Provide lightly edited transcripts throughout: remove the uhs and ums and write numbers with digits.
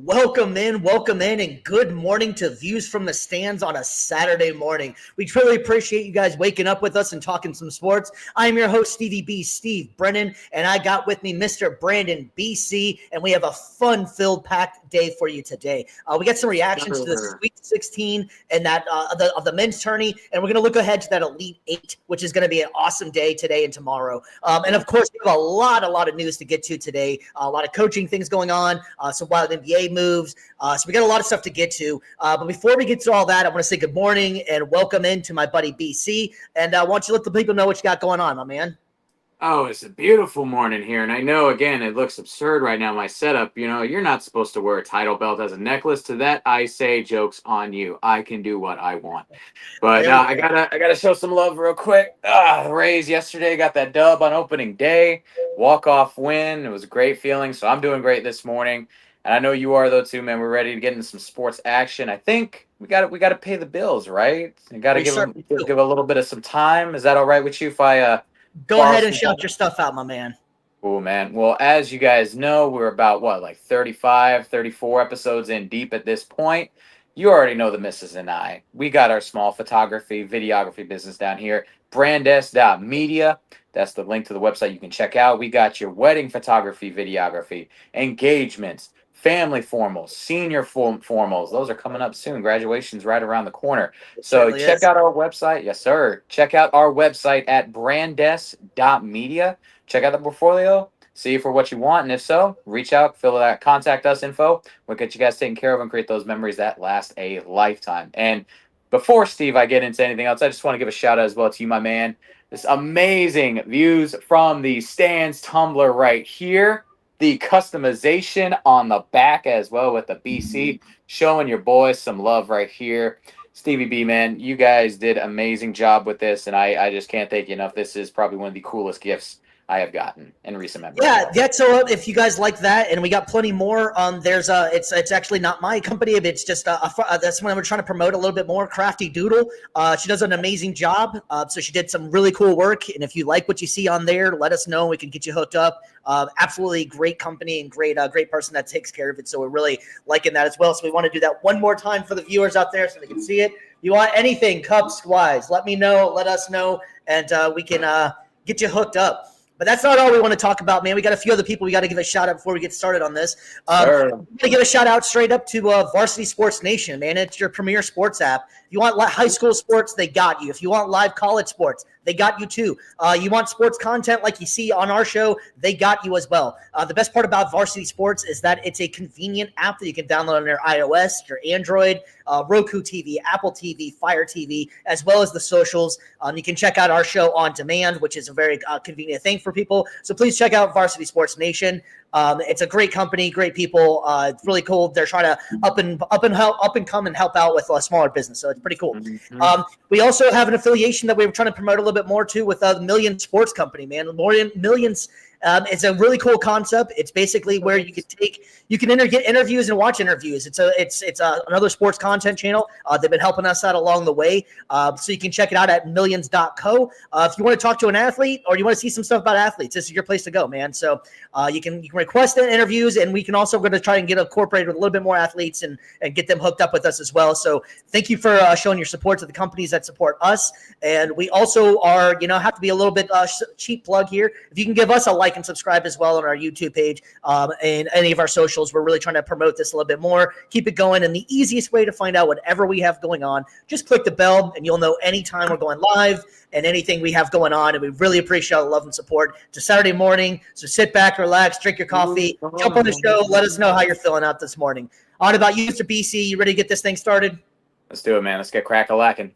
Welcome in, and good morning to Views from the Stands on a Saturday morning. We truly appreciate you guys waking up with us and talking some sports. I am your host, Stevie B, Steve Brennan, and I got with me Mr. Brandon BC, and we have a fun-filled, packed day for you today. We got some reactions to the Sweet 16 and that of the men's tourney, and we're going to look ahead to that Elite 8, which is going to be an awesome day today and tomorrow. And, of course, we have a lot of news to get to today, a lot of coaching things going on, some wild NBA moves. So we got a lot of stuff to get to. But before we get to all that, I want to say good morning and welcome in to my buddy BC. And I want you to let the people know what you got going on, my man. Oh, it's a beautiful morning here. And I know, again, it looks absurd right now, my setup. You know, you're not supposed to wear a title belt as a necklace. To that, I say, joke's on you. I can do what I want. But I gotta show some love real quick. The Rays yesterday got that dub on opening day. Walk-off win. It was a great feeling. So I'm doing great this morning. And I know you are, though, too, man. We're ready to get into some sports action. I think we got to pay the bills, right? We got to give a little bit of some time. Is that all right with you if I go ahead and shout your stuff out, my man? Oh, man. Well, as you guys know, we're about, 35, 34 episodes in deep at this point. You already know the missus and I. We got our small photography, videography business down here, brandes.media. That's the link to the website you can check out. We got your wedding photography, videography, engagements, family formals, senior formals. Those are coming up soon. Graduation's right around the corner. So check out our website. Yes, sir. Check out our website at brandes.media. Check out the portfolio. See if we're what you want. And if so, reach out, fill that contact us info. We'll get you guys taken care of and create those memories that last a lifetime. And before, Steve, I get into anything else, I just want to give a shout out as well to you, my man. This amazing Views from the Stands tumbler right here. The customization on the back as well with the BC, showing your boys some love right here. Stevie B, man, you guys did an amazing job with this, and I just can't thank you enough. This is probably one of the coolest gifts I have gotten in recent memory. Yeah. So if you guys like that, and we got plenty more, there's it's actually not my company, but it's just that's one we're trying to promote a little bit more. Crafty Doodle. She does an amazing job. So she did some really cool work, and if you like what you see on there, let us know. We can get you hooked up. Absolutely great company and great person that takes care of it. So we're really liking that as well. So we want to do that one more time for the viewers out there so they can see it. You want anything cups wise? Let me know. Let us know, and we can get you hooked up. But that's not all we want to talk about, man. We got a few other people we got to give a shout out before we get started on this. We're going to give a shout out straight up to Varsity Sports Nation, man. It's your premier sports app. If you want high school sports, they got you. If you want live college sports, they got you too. You want sports content like you see on our show, they got you as well. The best part about Varsity Sports is that it's a convenient app that you can download on your iOS, your Android, Roku TV, Apple TV, Fire TV, as well as the socials. You can check out our show on demand, which is a very convenient thing for people. So please check out Varsity Sports Nation. It's a great company, great people. It's really cool. They're trying to up and come and help out with a smaller business. So it's pretty cool. Mm-hmm. We also have an affiliation that we were trying to promote a little bit more too with the Million Sports Company, man. Millions. It's a really cool concept. It's basically where you can get interviews and watch interviews. It's another sports content channel. They've been helping us out along the way. So you can check it out at millions.co. If you want to talk to an athlete or you want to see some stuff about athletes, this is your place to go, man. So you can request interviews, and we can also going to try and get incorporated with a little bit more athletes and get them hooked up with us as well. So thank you for showing your support to the companies that support us. And we also are, have to be a little bit cheap plug here. If you can give us a like and subscribe as well on our YouTube page and any of our socials. We're really trying to promote this a little bit more, keep it going. And the easiest way to find out whatever we have going on, just click the bell and you'll know anytime we're going live and anything we have going on. And we really appreciate all the love and support. It's a Saturday morning, so sit back, relax, drink your coffee, jump on the show. Let us know how you're feeling out this morning. On about you, Mr. BC. You ready to get this thing started? Let's do it, man. Let's get crack-a-lacking.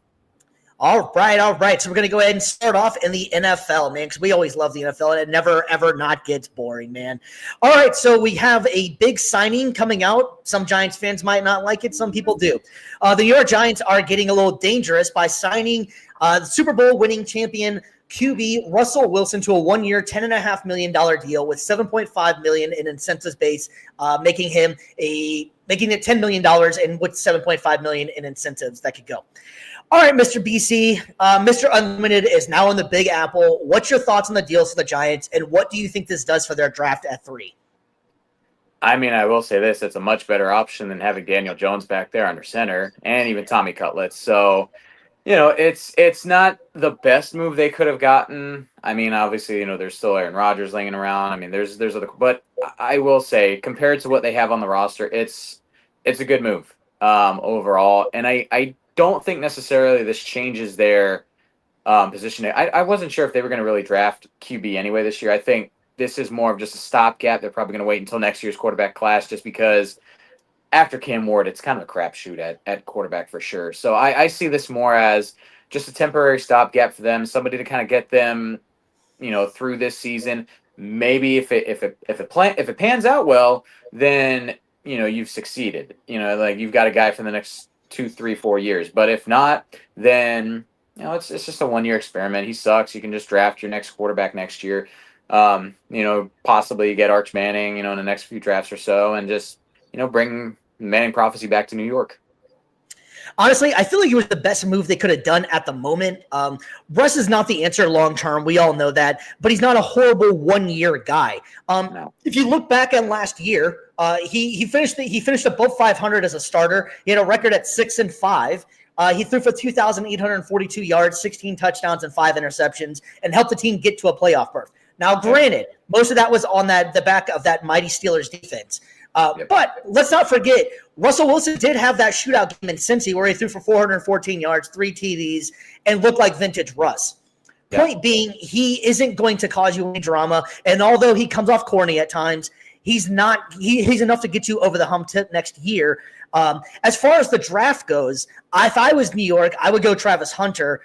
All right. So we're going to go ahead and start off in the NFL, man, because we always love the NFL, and it never, ever not gets boring, man. All right, so we have a big signing coming out. Some Giants fans might not like it. Some people do. The New York Giants are getting a little dangerous by signing the Super Bowl winning champion QB Russell Wilson to a 1-year, $10.5 million deal with $7.5 million in incentives base, making it $10 million and with $7.5 million in incentives that could go. All right, Mr. BC, Mr. Unlimited is now in the Big Apple. What's your thoughts on the deals for the Giants, and what do you think this does for their draft at 3? I mean, I will say this: it's a much better option than having Daniel Jones back there under center, and even Tommy Cutlets. So, it's not the best move they could have gotten. I mean, obviously, there's still Aaron Rodgers laying around. I mean, there's other, but I will say, compared to what they have on the roster, it's a good move overall. And I don't think necessarily this changes their position. I wasn't sure if they were going to really draft QB anyway this year. I think this is more of just a stopgap. They're probably going to wait until next year's quarterback class, just because after Cam Ward, it's kind of a crapshoot at quarterback for sure. So I see this more as just a temporary stopgap for them, somebody to kind of get them, through this season. Maybe if it pans out well, then you've succeeded. Like you've got a guy for the next 2, 3, 4 years. But if not, then it's just a 1-year experiment. He sucks. You can just draft your next quarterback next year. Possibly get Arch Manning, in the next few drafts or so, and just bring Manning prophecy back to New York. Honestly, I feel like it was the best move they could have done at the moment. Russ is not the answer long term. We all know that, but he's not a horrible 1-year guy. No. If you look back at last year, he finished above 500 as a starter. He had a record at 6-5. He threw for 2,842 yards, 16 touchdowns, and 5 interceptions, and helped the team get to a playoff berth. Now, granted, most of that was on the back of that mighty Steelers defense. But let's not forget, Russell Wilson did have that shootout game in Cincy where he threw for 414 yards, 3 TDs, and looked like vintage Russ. Point being, he isn't going to cause you any drama. And although he comes off corny at times, he's enough to get you over the hump next year. As far as the draft goes, if I was New York, I would go Travis Hunter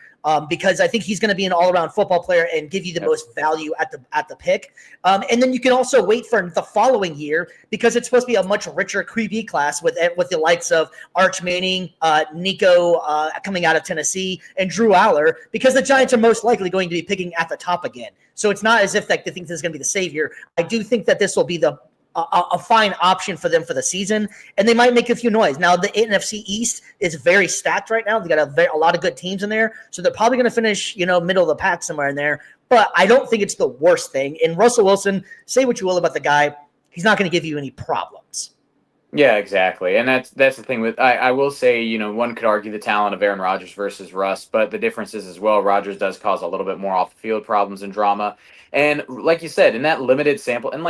because I think he's going to be an all-around football player and give you the most value at the pick. And then you can also wait for the following year because it's supposed to be a much richer QB class with the likes of Arch Manning, Nico coming out of Tennessee, and Drew Aller, because the Giants are most likely going to be picking at the top again. So it's not as if they think this is going to be the savior. I do think that this will be a fine option for them for the season, and they might make a few noise. Now, the NFC East is very stacked right now. They got a lot of good teams in there, so they're probably going to finish, middle of the pack somewhere in there. But I don't think it's the worst thing. And Russell Wilson, say what you will about the guy, he's not going to give you any problems. Yeah, exactly. And that's the thing with I will say, one could argue the talent of Aaron Rodgers versus Russ, but the difference is as well, Rodgers does cause a little bit more off the field problems and drama. And like you said, in that limited sample, and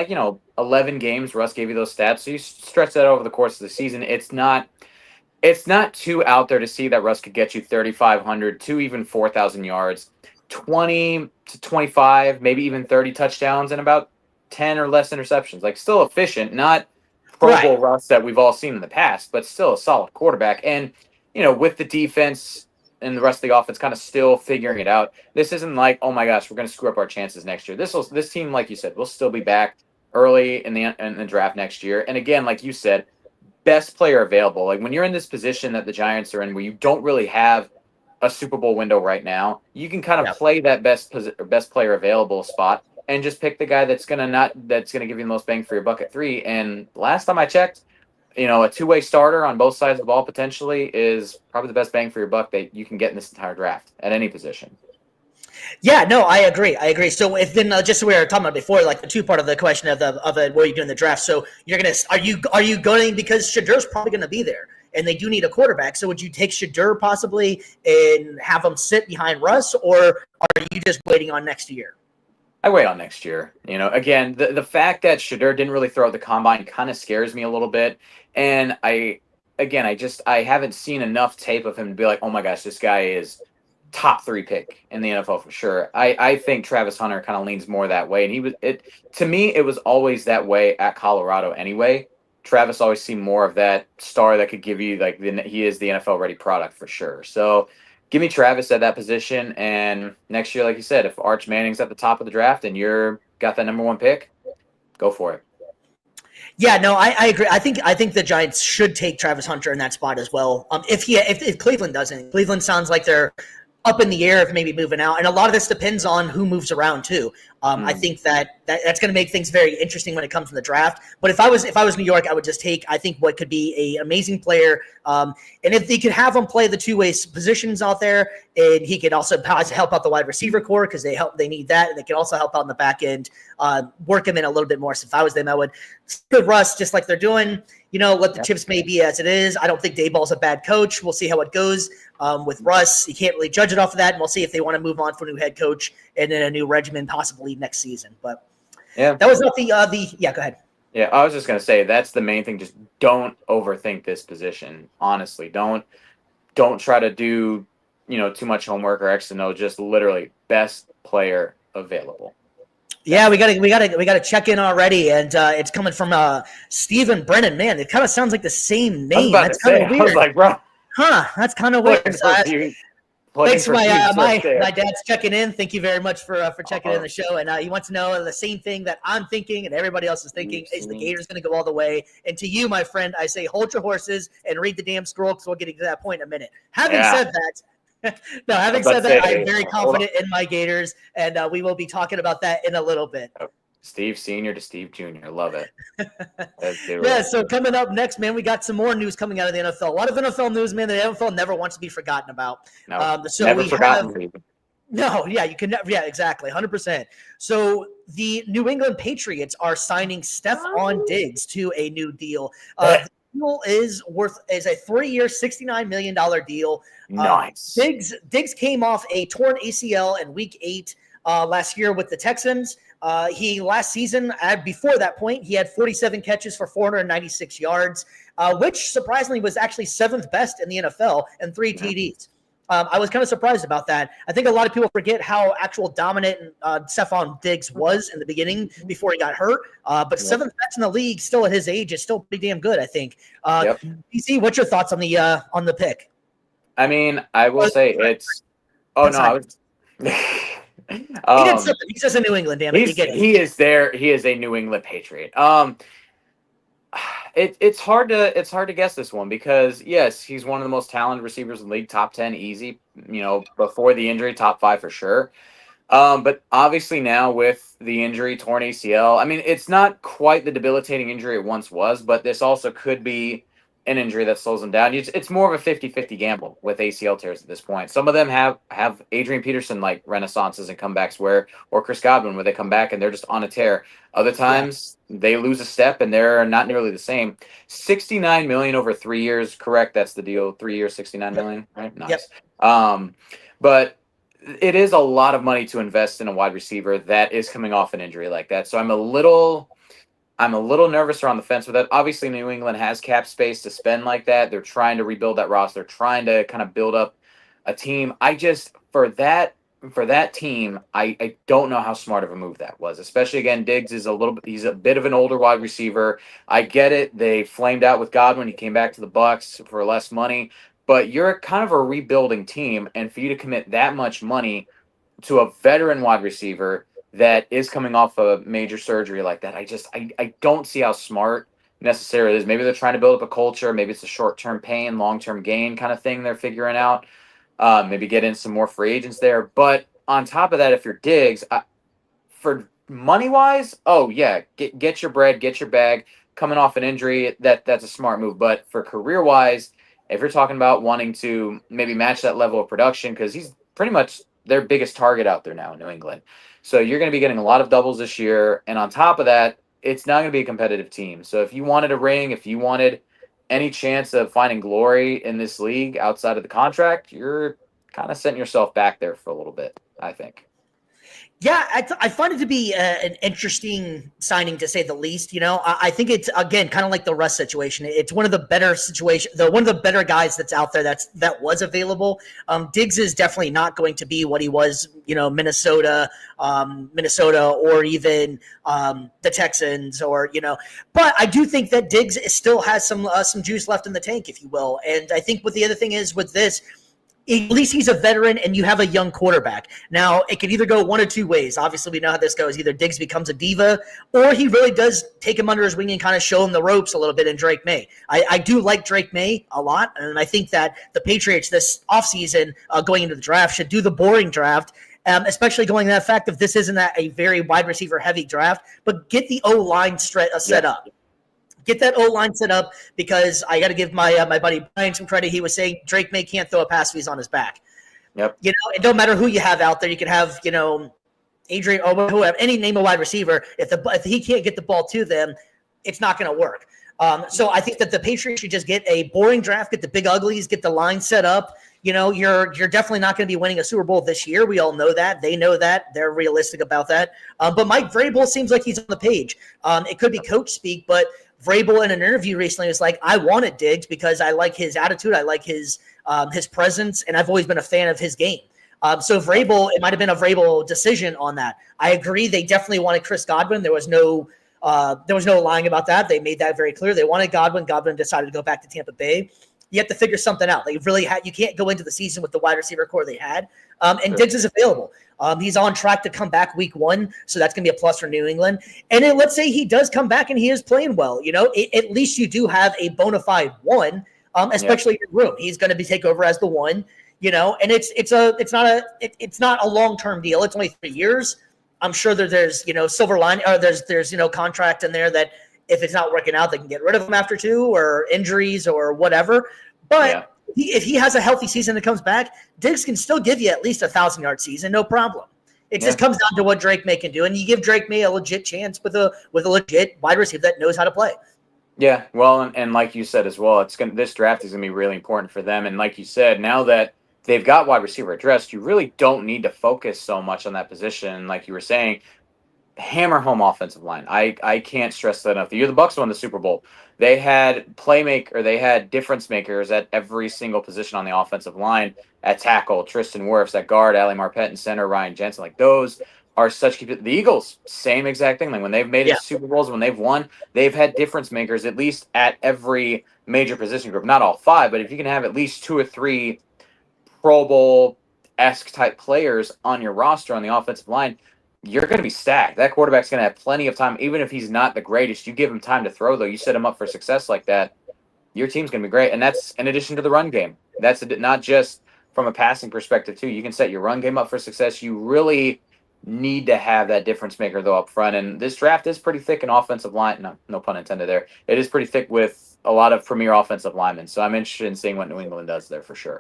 11 games, Russ gave you those stats. So you stretch that over the course of the season. It's not too out there to see that Russ could get you 3,500 to even 4,000 yards, 20 to 25, maybe even 30 touchdowns, and about 10 or less interceptions. Like, still efficient, not Pro Bowl Russ that we've all seen in the past, but still a solid quarterback. And, with the defense and the rest of the offense kind of still figuring it out, this isn't like, oh my gosh, we're going to screw up our chances next year. This team, like you said, will still be back early in the draft next year. And again, like you said, best player available. Like when you're in this position that the Giants are in, where you don't really have a Super Bowl window right now, you can kind of play that best player available spot and just pick the guy that's gonna give you the most bang for your buck at 3. And last time I checked, a two-way starter on both sides of the ball potentially is probably the best bang for your buck that you can get in this entire draft at any position. Yeah, no, I agree. So if then just so we were talking about before, like the 2 part of the question of what you do in the draft. So are you going, because Shedur's probably gonna be there and they do need a quarterback. So would you take Shedur possibly and have him sit behind Russ, or are you just waiting on next year? I wait on next year. Again, the fact that Shedeur didn't really throw out the combine kind of scares me a little bit. And I haven't seen enough tape of him to be like, oh my gosh, this guy is top 3 pick in the NFL for sure. I think Travis Hunter kind of leans more that way. And to me, it was always that way at Colorado anyway. Travis always seemed more of that star that could give you, he is the NFL ready product for sure. So give me Travis at that position, and next year, like you said, if Arch Manning's at the top of the draft and you're got that number 1 pick, go for it. Yeah, no, I agree. I think the Giants should take Travis Hunter in that spot as well. If Cleveland doesn't, Cleveland sounds like they're up in the air of maybe moving out, and a lot of this depends on who moves around too. I think that's going to make things very interesting when it comes to the draft. But if I was New York, I would just take, I think, what could be a amazing player. And if they could have him play the two-way positions out there, and he could also help out the wide receiver core because they need that, and they can also help out in the back end, work him in a little bit more. So if I was them, I would put Russ just like they're doing. Let the chips may be as it is. I don't think Daboll's a bad coach. We'll see how it goes with Russ. You can't really judge it off of that, and we'll see if they want to move on for a new head coach and then a new regimen possibly next season. But that was not the yeah. Go ahead. Yeah, I was just gonna say that's the main thing. Just don't overthink this position. Honestly, don't try to do too much homework or X and O. Just literally best player available. Yeah, we gotta check in already, and it's coming from Stephen Brennan. Man, it kind of sounds like the same name. That's kind of weird. I was like, bro, that's kind of weird. Thanks, my dad's checking in. Thank you very much for checking in the show, and he wants to know the same thing that I'm thinking and everybody else is thinking. Is the Gators going to go all the way? And to you, my friend, I say hold your horses and read the damn scroll because we'll get to that point in a minute. Having said that. Having said that, I'm very confident in my Gators, and we will be talking about that in a little bit. Steve Sr. to Steve Jr. Love it. Yeah, so coming up next, man, we got some more news coming out of the NFL. A lot of NFL news, man. The NFL never wants to be forgotten about. No, never forgotten. No, yeah, you can never. Yeah, exactly, 100%. So the New England Patriots are signing Stephon Diggs to a new deal. The deal is a 3-year, $69 million deal. Nice. Diggs came off a torn ACL in Week 8 last year with the Texans. He last season, before that point, he had 47 catches for 496 yards, which surprisingly was actually 7th best in the NFL and 3 TDs. I was kind of surprised about that. I think a lot of people forget how actual dominant Stephon Diggs was in the beginning before he got hurt. But 7th best in the league, still at his age, is still pretty damn good, I think. DC, what's your thoughts on the pick? I mean, I will say it's. Oh no! He did something. He's just a New England, damn it. He is there. He is a New England Patriot. It's hard to guess this one because yes, he's one of the most talented receivers in the league, top 10 easy. Before the injury, top 5 for sure. But obviously now with the injury, torn ACL, I mean, it's not quite the debilitating injury it once was, but this also could be an injury that slows him down. It's more of a 50-50 gamble with ACL tears at this point. Some of them have Adrian Peterson like renaissances and comebacks or Chris Godwin where they come back and they're just on a tear. Other times they lose a step and they're not nearly the same. $69 million over 3 years, correct? That's the deal. 3 years, $69 million, right? Nice. Yep. But it is a lot of money to invest in a wide receiver that is coming off an injury like that. So I'm a little nervous or on the fence with that. Obviously, New England has cap space to spend like that. They're trying to rebuild that roster. They're trying to kind of build up a team. I just, for that team, I don't know how smart of a move that was. Especially, again, Diggs is he's a bit of an older wide receiver. I get it. They flamed out with Godwin. He came back to the Bucs for less money. But you're kind of a rebuilding team, and for you to commit that much money to a veteran wide receiver that is coming off a major surgery like that, I don't see how smart necessarily it is. Maybe they're trying to build up a culture. Maybe it's a short-term pain, long-term gain kind of thing they're figuring out. Maybe get in some more free agents there. But on top of that, if you're Diggs, for money-wise, oh, yeah, get your bread, get your bag. Coming off an injury, that's a smart move. But for career-wise, if you're talking about wanting to maybe match that level of production, because he's pretty much their biggest target out there now in New England. So you're going to be getting a lot of doubles this year. And on top of that, it's not going to be a competitive team. So if you wanted a ring, if you wanted any chance of finding glory in this league outside of the contract, you're kind of setting yourself back there for a little bit, I think. Yeah, I find it to be an interesting signing, to say the least. I think it's, again, kind of like the Russ situation. It's one of the better one of the better guys that's out there that was available. Diggs is definitely not going to be what he was, Minnesota, or even the Texans, But I do think that Diggs still has some juice left in the tank, if you will. And I think what the other thing is with this, at least he's a veteran and you have a young quarterback. Now, it could either go one of two ways. Obviously, we know how this goes. Either Diggs becomes a diva or he really does take him under his wing and kind of show him the ropes a little bit in Drake May. I do like Drake May a lot, and I think that the Patriots this offseason going into the draft should do the boring draft especially going that fact that this isn't a very wide receiver heavy draft, but get the O-line set up. Get that O-line set up, because I got to give my my buddy Brian some credit. He was saying Drake May can't throw a pass if he's on his back. Yep. You know, it don't matter who you have out there. You can have, you know, Adrian or whoever, any name of wide receiver. If he can't get the ball to them, it's not going to work. So I think that the Patriots should just get a boring draft, get the big uglies, get the line set up. You know, you're definitely not going to be winning a Super Bowl this year. We all know that. They know that. They're realistic about that. But Mike Vrabel seems like he's on the page. It could be coach speak, but Vrabel in an interview recently was like, I wanted Diggs because I like his attitude. I like his presence, and I've always been a fan of his game. So Vrabel, it might have been a Vrabel decision on that. I agree. They definitely wanted Chris Godwin. There was no lying about that. They made that very clear. They wanted Godwin. Godwin decided to go back to Tampa Bay. You have to figure something out. They really you can't go into the season with the wide receiver core they had. And sure. Diggs is available. He's on track to come back week 1, so that's going to be a plus for New England. And then let's say he does come back and he is playing well. You know, at least you do have a bona fide one, especially in your room. He's going to take over as the one. You know, and it's not a long-term deal. It's only 3 years. I'm sure that there's, you know, silver line, or there's you know, contract in there that if it's not working out, they can get rid of him after 2 or injuries or whatever. But if he has a healthy season and comes back, Diggs can still give you at least 1,000-yard season, no problem. It just comes down to what Drake May can do, and you give Drake May a legit chance with a legit wide receiver that knows how to play. Yeah, well, and like you said as well, this draft is going to be really important for them. And like you said, now that they've got wide receiver addressed, you really don't need to focus so much on that position. Like you were saying, hammer home offensive line. I can't stress that enough. The year the Bucs won the Super Bowl, they had they had difference makers at every single position on the offensive line. At tackle, Tristan Wirfs. At guard, Ali Marpet. And center, Ryan Jensen. Like, those are such – the Eagles, same exact thing. Like, when they've made it to Super Bowls, when they've won, they've had difference makers at least at every major position group. Not all 5, but if you can have at least 2 or 3 Pro Bowl-esque type players on your roster on the offensive line, you're going to be stacked. That quarterback's going to have plenty of time. Even if he's not the greatest, you give him time to throw, though. You set him up for success like that, your team's going to be great. And that's in addition to the run game. That's not just from a passing perspective, too. You can set your run game up for success. You really need to have that difference maker, though, up front. And this draft is pretty thick in offensive line. No pun intended there. It is pretty thick with a lot of premier offensive linemen. So I'm interested in seeing what New England does there for sure.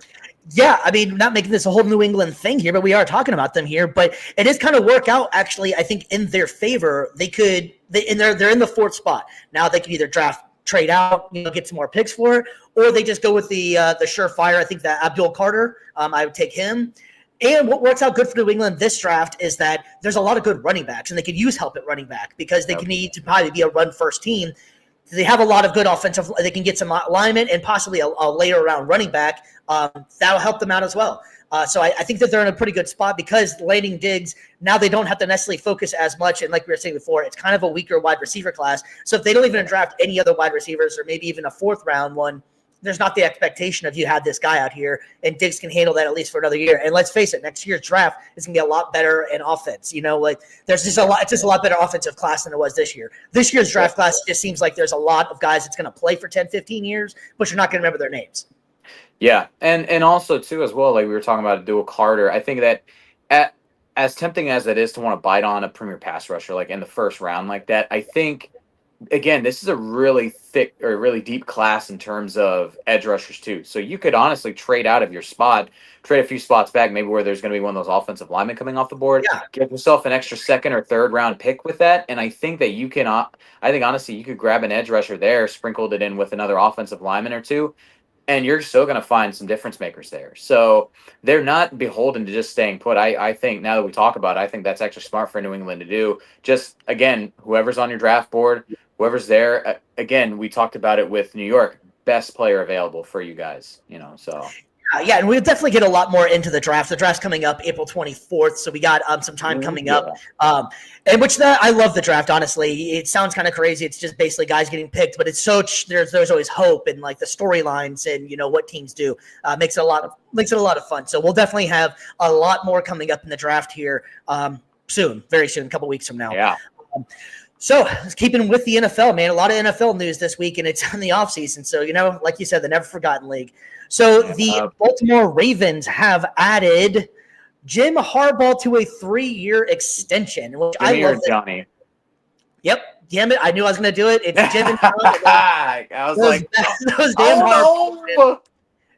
Yeah, I mean, not making this a whole New England thing here, but we are talking about them here. But it is kind of work out, actually, I think, in their favor. They're in the 4th spot. Now they can either trade out, you know, get some more picks for it, or they just go with the surefire. I think that Abdul Carter, I would take him. And what works out good for New England this draft is that there's a lot of good running backs, and they could use help at running back because they can need to probably be a run-first team. They have a lot of good offensive – they can get some alignment and possibly a later round running back. That'll help them out as well. So I think that they're in a pretty good spot because landing Diggs, now they don't have to necessarily focus as much. And like we were saying before, it's kind of a weaker wide receiver class. So if they don't even draft any other wide receivers or maybe even a 4th round one, there's not the expectation of you had this guy out here, and Diggs can handle that at least for another year. And let's face it, next year's draft is going to be a lot better in offense. You know, like it's just a lot better offensive class than it was this year. This year's draft class just seems like there's a lot of guys that's going to play for 10, 15 years, but you're not going to remember their names. Yeah, and also, too, as well, like we were talking about Abdul Carter, I think that as tempting as it is to want to bite on a premier pass rusher, like in the 1st round like that, I think, again, this is a really thick or really deep class in terms of edge rushers, too. So you could honestly trade out of your spot, trade a few spots back, maybe where there's going to be one of those offensive linemen coming off the board, give yourself an extra 2nd or 3rd round pick with that. And I think that you can, honestly, you could grab an edge rusher there, sprinkled it in with another offensive lineman or 2, and you're still going to find some difference makers there. So they're not beholden to just staying put. I think now that we talk about it, I think that's actually smart for New England to do. Just, again, whoever's on your draft board, whoever's there, again, we talked about it with New York, best player available for you guys, you know, so. Yeah, and we'll definitely get a lot more into the draft. The draft's coming up April 24th, so we got some time coming up. And which I love the draft, honestly. It sounds kind of crazy. It's just basically guys getting picked, but it's there's always hope and like the storylines and, you know, what teams do. Makes it a lot of fun. So we'll definitely have a lot more coming up in the draft here soon, very soon, a couple weeks from now. Yeah. So keeping with the NFL, man, a lot of NFL news this week, and it's in the offseason. So, you know, like you said, the never forgotten league. So the Baltimore Ravens have added Jim Harbaugh to a 3-year extension, which Jimmy I or love. That. Johnny? Yep, damn it! I knew I was going to do it. It's Jim and John. I was those, like, those damn oh Harbaugh. no!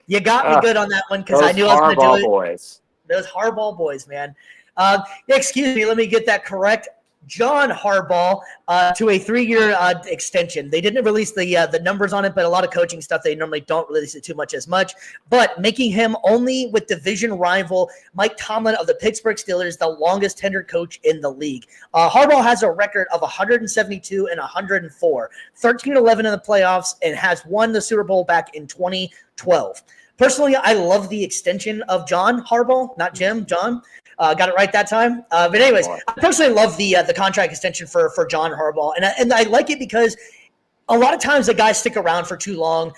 You got me good on that one because I Those knew I was going to do Harbaugh it. boys. Those Harbaugh boys, man. Excuse me, let me get that correct. John Harbaugh to a 3-year extension. They didn't release the numbers on it, but a lot of coaching stuff they normally don't release it too much as much. But making him only with division rival Mike Tomlin of the Pittsburgh Steelers the longest tenured coach in the league. Harbaugh has a record of 172 and 104, 13-11 in the playoffs, and has won the Super Bowl back in 2012. Personally, I love the extension of John Harbaugh, not Jim, John. Got it right that time. But anyways, I personally love the contract extension for John Harbaugh, and I like it because a lot of times the guys stick around for too long.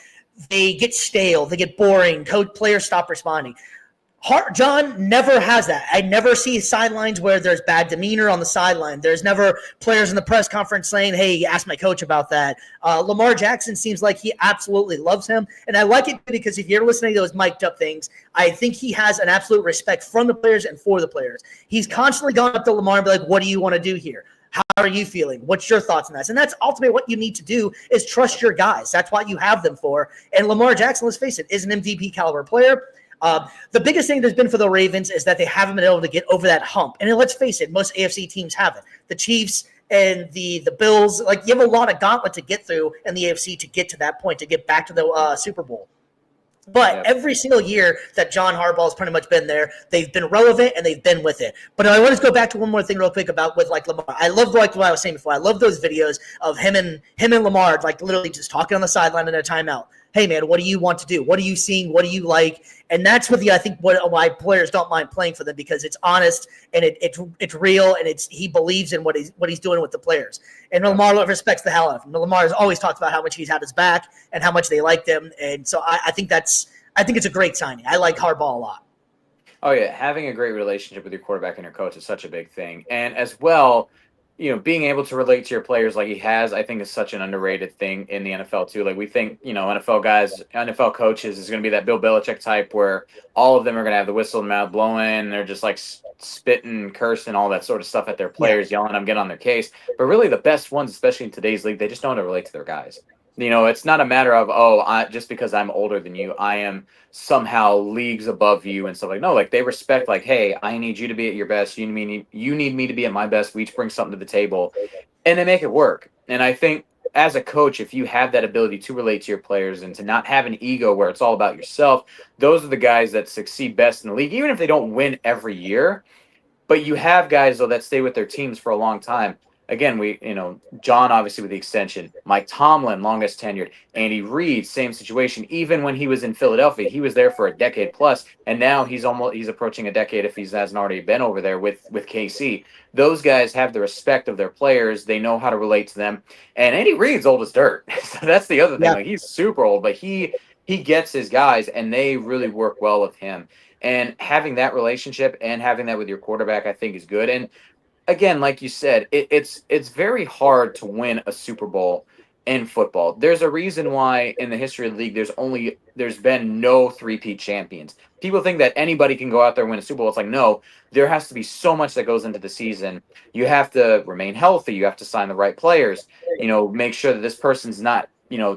They get stale. They get boring. Players stop responding. John never has that. I never see sidelines where there's bad demeanor on the sideline. There's never players in the press conference saying, hey, ask my coach about that. Lamar Jackson seems like he absolutely loves him. And I like it because if you're listening to those mic'd up things, I think he has an absolute respect from the players and for the players. He's constantly gone up to Lamar and be like, what do you want to do here? How are you feeling? What's your thoughts on this? And that's ultimately what you need to do is trust your guys. That's what you have them for. And Lamar Jackson, let's face it, is an MVP caliber player. The biggest thing there's been for the Ravens is that they haven't been able to get over that hump. And let's face it, most AFC teams haven't. The Chiefs and the Bills, like you have a lot of gauntlet to get through in the AFC to get to that point, to get back to the Super Bowl. But every single year that John Harbaugh has pretty much been there, they've been relevant and they've been with it. But I want to go back to one more thing real quick about with like Lamar. I love like what I was saying before. I love those videos of him and Lamar like literally just talking on the sideline in a timeout. Hey man, what do you want to do? What are you seeing? What do you like? And that's what I think why players don't mind playing for them, because it's honest and it's real and he believes in what he's doing with the players. And Lamar respects the hell out of him. Lamar has always talked about how much he's had his back and how much they liked him. And so I think it's a great signing. I like Harbaugh a lot. Oh yeah, having a great relationship with your quarterback and your coach is such a big thing. And as well, being able to relate to your players like he has, I think is such an underrated thing in the NFL too. Like we think, NFL guys, NFL coaches is going to be that Bill Belichick type where all of them are going to have the whistle in the mouth blowing and they're just like spitting, cursing, all that sort of stuff at their players, yelling them, get on their case. But really the best ones, especially in today's league, they just know how to relate to their guys. It's not a matter of, just because I'm older than you, I am somehow leagues above you and stuff like, no, like they respect like, hey, I need you to be at your best. You need me to be at my best. We each bring something to the table and they make it work. And I think as a coach, if you have that ability to relate to your players and to not have an ego where it's all about yourself, those are the guys that succeed best in the league, even if they don't win every year. But you have guys, though, that stay with their teams for a long time. Again, John, obviously with the extension, Mike Tomlin, longest tenured, Andy Reid, same situation. Even when he was in Philadelphia, he was there for a decade plus, and now he's approaching a decade if he hasn't already been over there with KC. Those guys have the respect of their players. They know how to relate to them. And Andy Reid's old as dirt. So that's the other thing. Yeah. Like he's super old, but he gets his guys, and they really work well with him. And having that relationship and having that with your quarterback, I think, is good. And again, like you said, it's very hard to win a Super Bowl in football. There's a reason why in the history of the league there's been no three-peat champions. People think that anybody can go out there and win a Super Bowl. It's like, no, there has to be so much that goes into the season. You have to remain healthy. You have to sign the right players. Make sure that this person's not,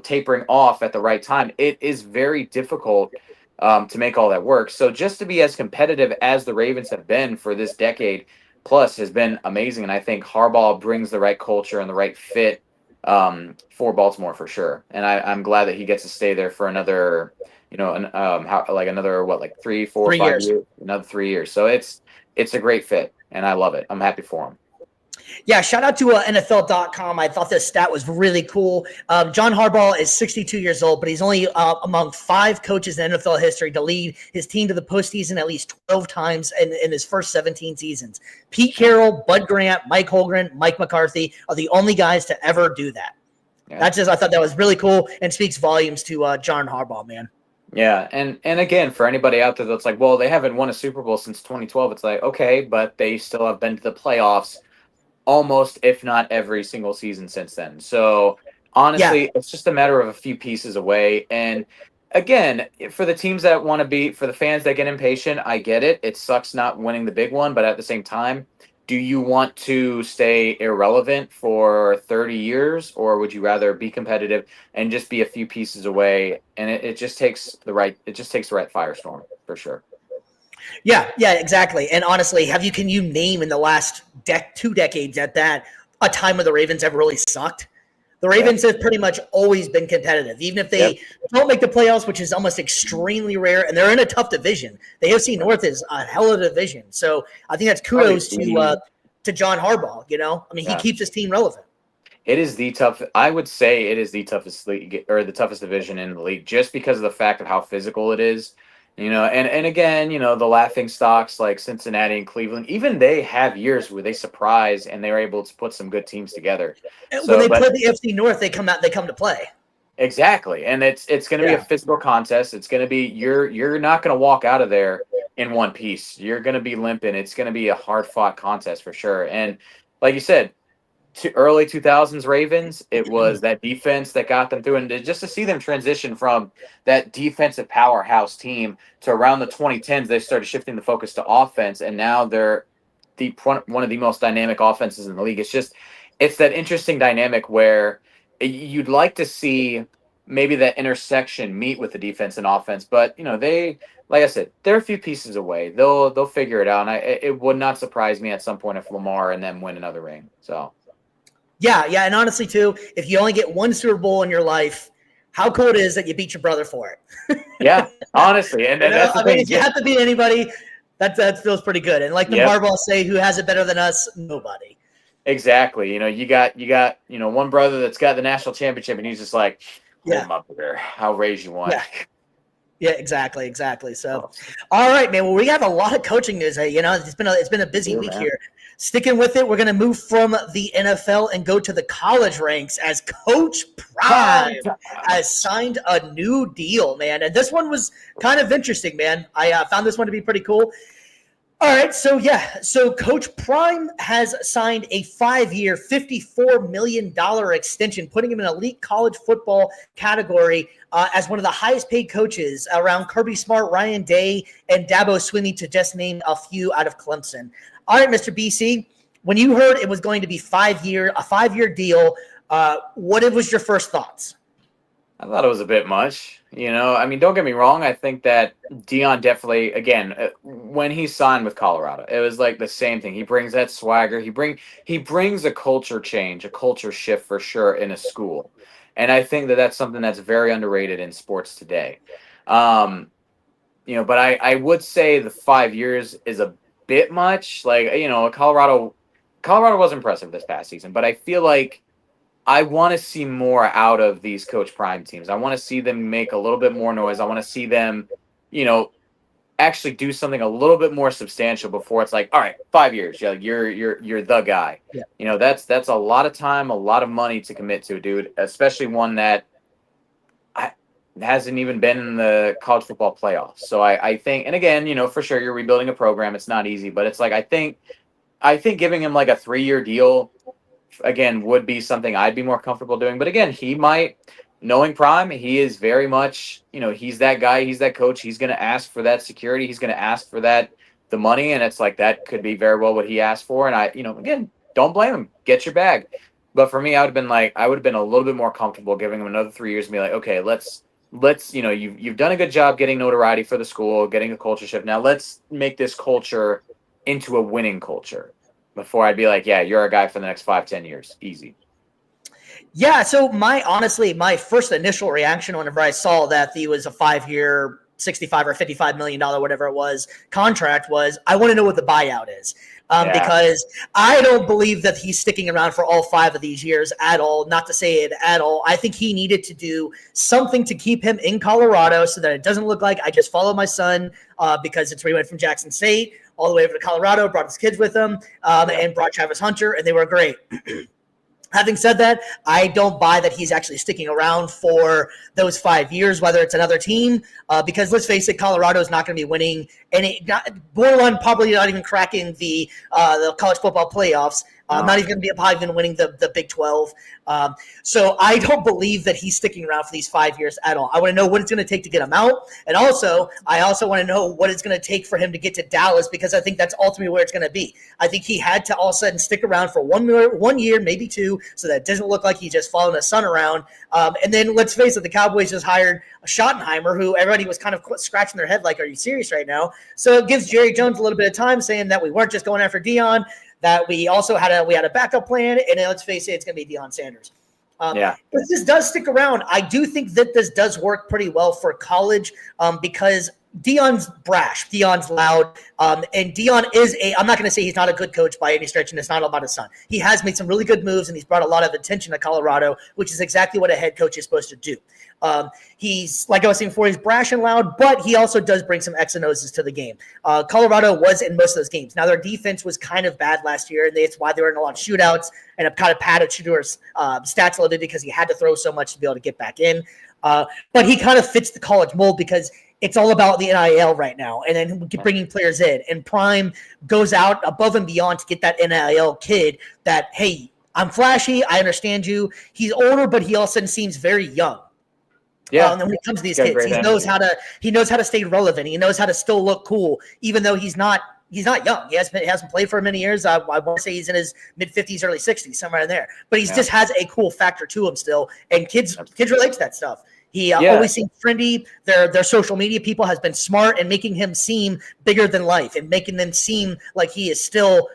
tapering off at the right time. It is very difficult to make all that work. So just to be as competitive as the Ravens have been for this decade plus has been amazing. And I think Harbaugh brings the right culture and the right fit for Baltimore for sure. And I'm glad that he gets to stay there for another, another 3, 4, 5 years, another 3 years. So it's a great fit and I love it. I'm happy for him. Yeah, shout out to NFL.com. I thought this stat was really cool. John Harbaugh is 62 years old, but he's only among 5 coaches in NFL history to lead his team to the postseason at least 12 times in his first 17 seasons. Pete Carroll, Bud Grant, Mike Holmgren, Mike McCarthy are the only guys to ever do that. Yeah. I thought that was really cool and speaks volumes to John Harbaugh, man. Yeah, and again, for anybody out there that's like, well, they haven't won a Super Bowl since 2012, it's like, okay, but they still have been to the playoffs almost, if not every single season since then. So honestly, It's just a matter of a few pieces away. And again, for the teams that want to be, for the fans that get impatient, I get it. It sucks not winning the big one, but at the same time, do you want to stay irrelevant for 30 years, or would you rather be competitive and just be a few pieces away? And it just takes the right, it just takes the right firestorm for sure. Yeah, exactly. And honestly, can you name in the last 2 decades at that a time where the Ravens have really sucked? The Ravens have pretty much always been competitive, even if they don't make the playoffs, which is almost extremely rare. And they're in a tough division. The AFC North is a hell of a division. So I think that's kudos to John Harbaugh. I mean, he keeps his team relevant. It is I would say it is the toughest league or the toughest division in the league, just because of the fact of how physical it is. And again, the laughing stocks like Cincinnati and Cleveland, even they have years where they surprise and they're able to put some good teams together. And when they play the AFC North, they come to play. Exactly. And it's going to be a physical contest. It's going to be, you're not going to walk out of there in one piece. You're going to be limping. It's going to be a hard fought contest for sure. And like you said, early 2000s Ravens, it was that defense that got them through, and just to see them transition from that defensive powerhouse team to around the 2010s, they started shifting the focus to offense, and now they're one of the most dynamic offenses in the league. It's that interesting dynamic where you'd like to see maybe that intersection meet with the defense and offense, but they, like I said, they're a few pieces away. They'll figure it out, and it would not surprise me at some point if Lamar and them win another ring. So. Yeah, and honestly, too, if you only get one Super Bowl in your life, how cool it is that you beat your brother for it. Yeah, honestly. And that's the thing. If you have to beat anybody, that feels pretty good. And like the Harbaugh say, who has it better than us? Nobody. Exactly. You got one brother that's got the national championship, and he's just like, hold him up there. I'll raise you one. Yeah, exactly. So, all right, man. Well, we have a lot of coaching news. It's been a busy week here. Sticking with it, we're going to move from the NFL and go to the college ranks as Coach Prime has signed a new deal, man. And this one was kind of interesting, man. I found this one to be pretty cool. All right, so Coach Prime has signed a 5-year, $54 million extension, putting him in elite college football category as one of the highest paid coaches around Kirby Smart, Ryan Day, and Dabo Swinney, to just name a few out of Clemson. All right, Mr. BC, when you heard it was going to be a 5-year deal, what was your first thoughts? I thought it was a bit much. I mean, don't get me wrong. I think that Deion definitely, again, when he signed with Colorado, it was like the same thing. He brings that swagger. He brings a culture change, a culture shift for sure in a school. And I think that that's something that's very underrated in sports today. But I would say the 5 years is a bit much. Like, Colorado was impressive this past season, but I feel like I want to see more out of these Coach Prime teams. I want to see them make a little bit more noise. I want to see them, actually do something a little bit more substantial before it's like, all right, 5 years, you're the guy. Yeah. That's a lot of time, a lot of money to commit to, dude, especially one that hasn't even been in the college football playoffs. So I think, and again, for sure you're rebuilding a program. It's not easy, but it's like, I think giving him like a 3-year deal, again, would be something I'd be more comfortable doing. But again, he might, knowing Prime, he is very much, he's that guy, he's that coach. He's going to ask for that security. He's going to ask for the money. And it's like, that could be very well what he asked for. And again, don't blame him. Get your bag. But for me, I would have been a little bit more comfortable giving him another 3 years and be like, okay, let's, you've done a good job getting notoriety for the school, getting a culture shift. Now let's make this culture into a winning culture. Before I'd be like, yeah, you're a guy for the next 5-10 years. Easy. Yeah. So my first initial reaction whenever I saw that he was a 5-year, $65 or $55 million, whatever it was, contract was, I want to know what the buyout is. Because I don't believe that he's sticking around for all 5 of these years at all, not to say it at all. I think he needed to do something to keep him in Colorado so that it doesn't look like I just followed my son because it's where he went from Jackson State all the way over to Colorado, brought his kids with him, and brought Travis Hunter, and they were great. Having said that, I don't buy that he's actually sticking around for those 5 years, whether it's another team, because let's face it, Colorado is not going to be winning, and borderline probably not even cracking the college football playoffs Not even going to be probably even winning the Big 12. So I don't believe that he's sticking around for these 5 years at all. I want to know what it's going to take to get him out. And also, I also want to know what it's going to take for him to get to Dallas, because I think that's ultimately where it's going to be. I think he had to all of a sudden stick around for 1 year, maybe 2, so that it doesn't look like he's just following the sun around. And then let's face it, the Cowboys just hired Schottenheimer, who everybody was kind of scratching their head like, are you serious right now? So it gives Jerry Jones a little bit of time, saying that we weren't just going after Deion, that we also had a backup plan, and then let's face it, it's going to be Deion Sanders. If this does stick around, I do think that this does work pretty well for college, because Deion's brash, Deion's loud, and Deion is I'm not going to say he's not a good coach by any stretch, and it's not about his son. He has made some really good moves, and he's brought a lot of attention to Colorado, which is exactly what a head coach is supposed to do. He's, like I was saying before, he's brash and loud, but he also does bring some X and O's to the game. Colorado was in most of those games. Now, their defense was kind of bad last year, and that's why they were in a lot of shootouts, and it kind of padded Shedeurs' stats a little bit because he had to throw so much to be able to get back in. But he kind of fits the college mold because it's all about the NIL right now, and then bringing players in. And Prime goes out above and beyond to get that NIL kid that, hey, I'm flashy, I understand you. He's older, but he all of a sudden seems very young. And when it comes to these kids, he knows how to stay relevant. He knows how to still look cool, even though he's not young. He hasn't played for many years. I want to say he's in his mid-50s, early 60s, somewhere in there. But he just has a cool factor to him still, and kids relate to that stuff. He always seems trendy. Their social media people has been smart in making him seem bigger than life and making them seem like he is still,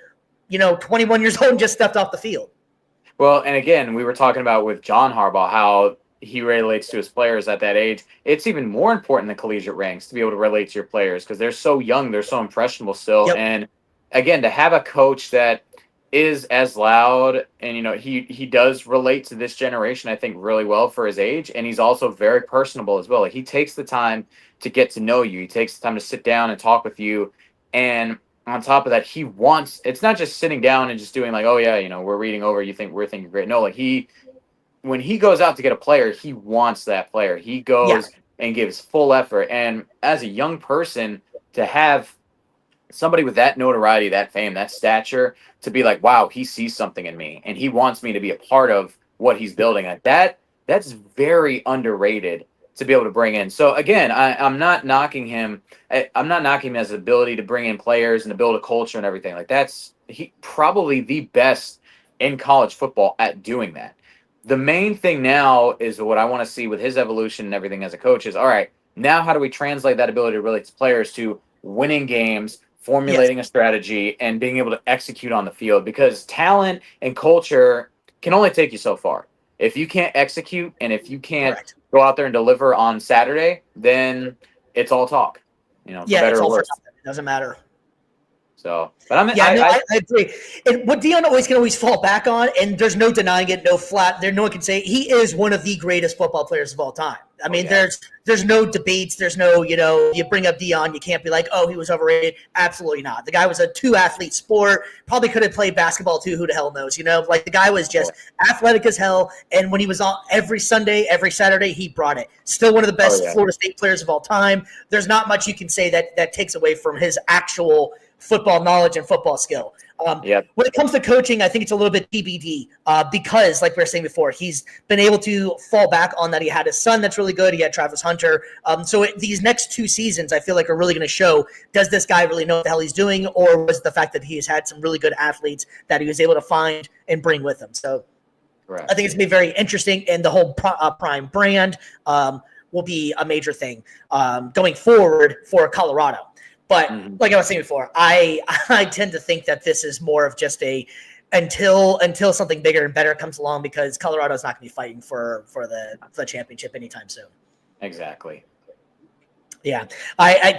21 years old and just stepped off the field. Well, and again, we were talking about with John Harbaugh how he relates to his players at that age. It's even more important in the collegiate ranks to be able to relate to your players because they're so young, they're so impressionable still. Yep. And again, to have a coach that is as loud and he does relate to this generation, I think, really well for his age, and he's also very personable as well. Like, he takes the time to get to know you. He takes the time to sit down and talk with you, and on top of that, it's not just sitting down and just doing like, oh yeah, we're reading over, we're thinking great. No, like when he goes out to get a player, he wants that player. He goes and gives full effort. And as a young person, to have somebody with that notoriety, that fame, that stature, to be like, wow, he sees something in me and he wants me to be a part of what he's building. That's very underrated to be able to bring in. So again, I'm not knocking him. I'm not knocking him as his ability to bring in players and to build a culture and everything. Like, he probably the best in college football at doing that. The main thing now is what I want to see with his evolution and everything as a coach is, all right, now how do we translate that ability to relate to players to winning games, formulating a strategy, and being able to execute on the field? Because talent and culture can only take you so far. If you can't execute and if you can't go out there and deliver on Saturday, then it's all talk. It's all for nothing. It doesn't matter. So, but I agree. And what Deion can always fall back on, and there's no denying it, no one can say he is one of the greatest football players of all time. I mean, there's no debates. There's no, you bring up Deion, you can't be like, oh, he was overrated. Absolutely not. The guy was a 2-athlete sport. Probably could have played basketball too. Who the hell knows? Like, the guy was just athletic as hell. And when he was on every Sunday, every Saturday, he brought it. Still one of the best Florida State players of all time. There's not much you can say that takes away from his actual football knowledge and football skill. When it comes to coaching, I think it's a little bit TBD because, like we were saying before, he's been able to fall back on that. He had his son that's really good. He had Travis Hunter. These next 2 seasons, I feel like, are really going to show, does this guy really know what the hell he's doing, or was it the fact that he has had some really good athletes that he was able to find and bring with him? So I think it's going to be very interesting, and the whole Prime brand will be a major thing going forward for Colorado. But like I was saying before, I tend to think that this is more of just until something bigger and better comes along, because Colorado's not going to be fighting for the championship anytime soon. Exactly. Yeah, I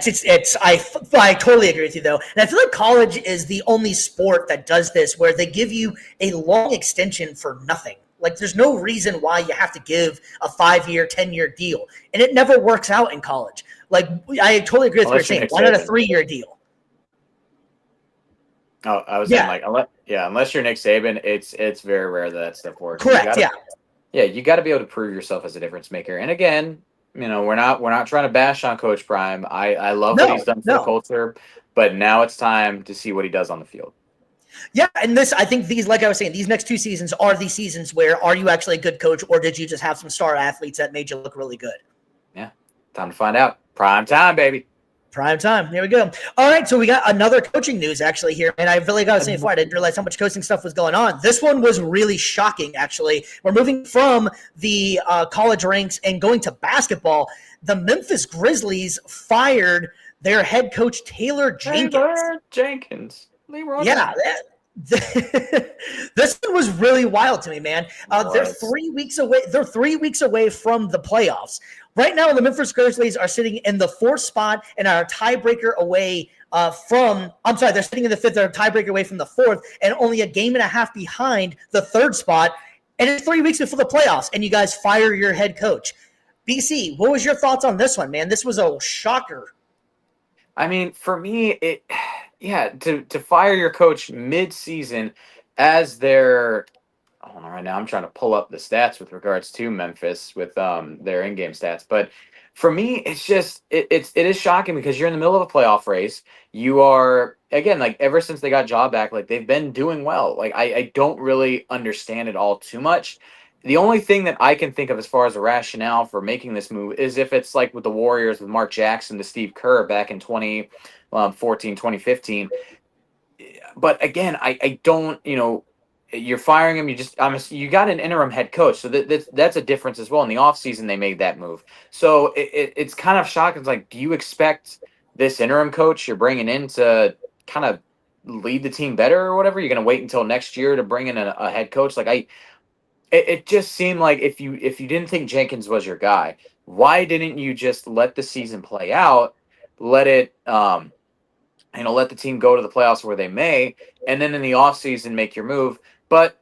totally agree with you though, and I feel like college is the only sport that does this, where they give you a long extension for nothing. Like, there's no reason why you have to give a 5-year, 10-year deal, and it never works out in college. Like, I totally agree with what you're saying. Why not a 3-year deal? Oh, I was saying, like, unless you're Nick Saban, it's very rare that stuff works. Correct. You got to be able to prove yourself as a difference maker. And again, we're not trying to bash on Coach Prime. I love what he's done for the culture, but now it's time to see what he does on the field. Yeah, and I think these, like I was saying, these next 2 seasons are the seasons where are you actually a good coach, or did you just have some star athletes that made you look really good? Yeah, time to find out. Prime time, baby. Prime time. Here we go. All right, so we got another coaching news actually here, and I really got to say before, I didn't realize how much coaching stuff was going on. This one was really shocking, actually. We're moving from the college ranks and going to basketball. The Memphis Grizzlies fired their head coach Taylor Jenkins. Leroy Yeah, this one was really wild to me, man. They're 3 weeks away. They're 3 weeks away from the playoffs. Right now, the Memphis Grizzlies are sitting in the 4th spot and are a tiebreaker away from. I'm sorry, they're sitting in the 5th. They're a tiebreaker away from the 4th, and only a game and a half behind the 3rd spot. And it's 3 weeks before the playoffs, and you guys fire your head coach. BC, what was your thoughts on this one, man? This was a shocker. I mean, for me, to fire your coach mid-season as their hold on right now. I'm trying to pull up the stats with regards to Memphis with their in-game stats, but for me, it's just it is shocking because you're in the middle of a playoff race. You are again like ever since they got Ja back, like they've been doing well. Like I don't really understand it all too much. The only thing that I can think of as far as a rationale for making this move is if it's like with the Warriors with Mark Jackson to Steve Kerr back in 2014, 2015. But again, I don't, you're firing him. You got an interim head coach. So that's a difference as well. In the offseason, they made that move. So it's kind of shocking. It's like, do you expect this interim coach you're bringing in to kind of lead the team better or whatever? You're going to wait until next year to bring in a head coach? Like it just seemed like if you didn't think Jenkins was your guy, why didn't you just let the season play out, let it let the team go to the playoffs where they may, and then in the offseason make your move? But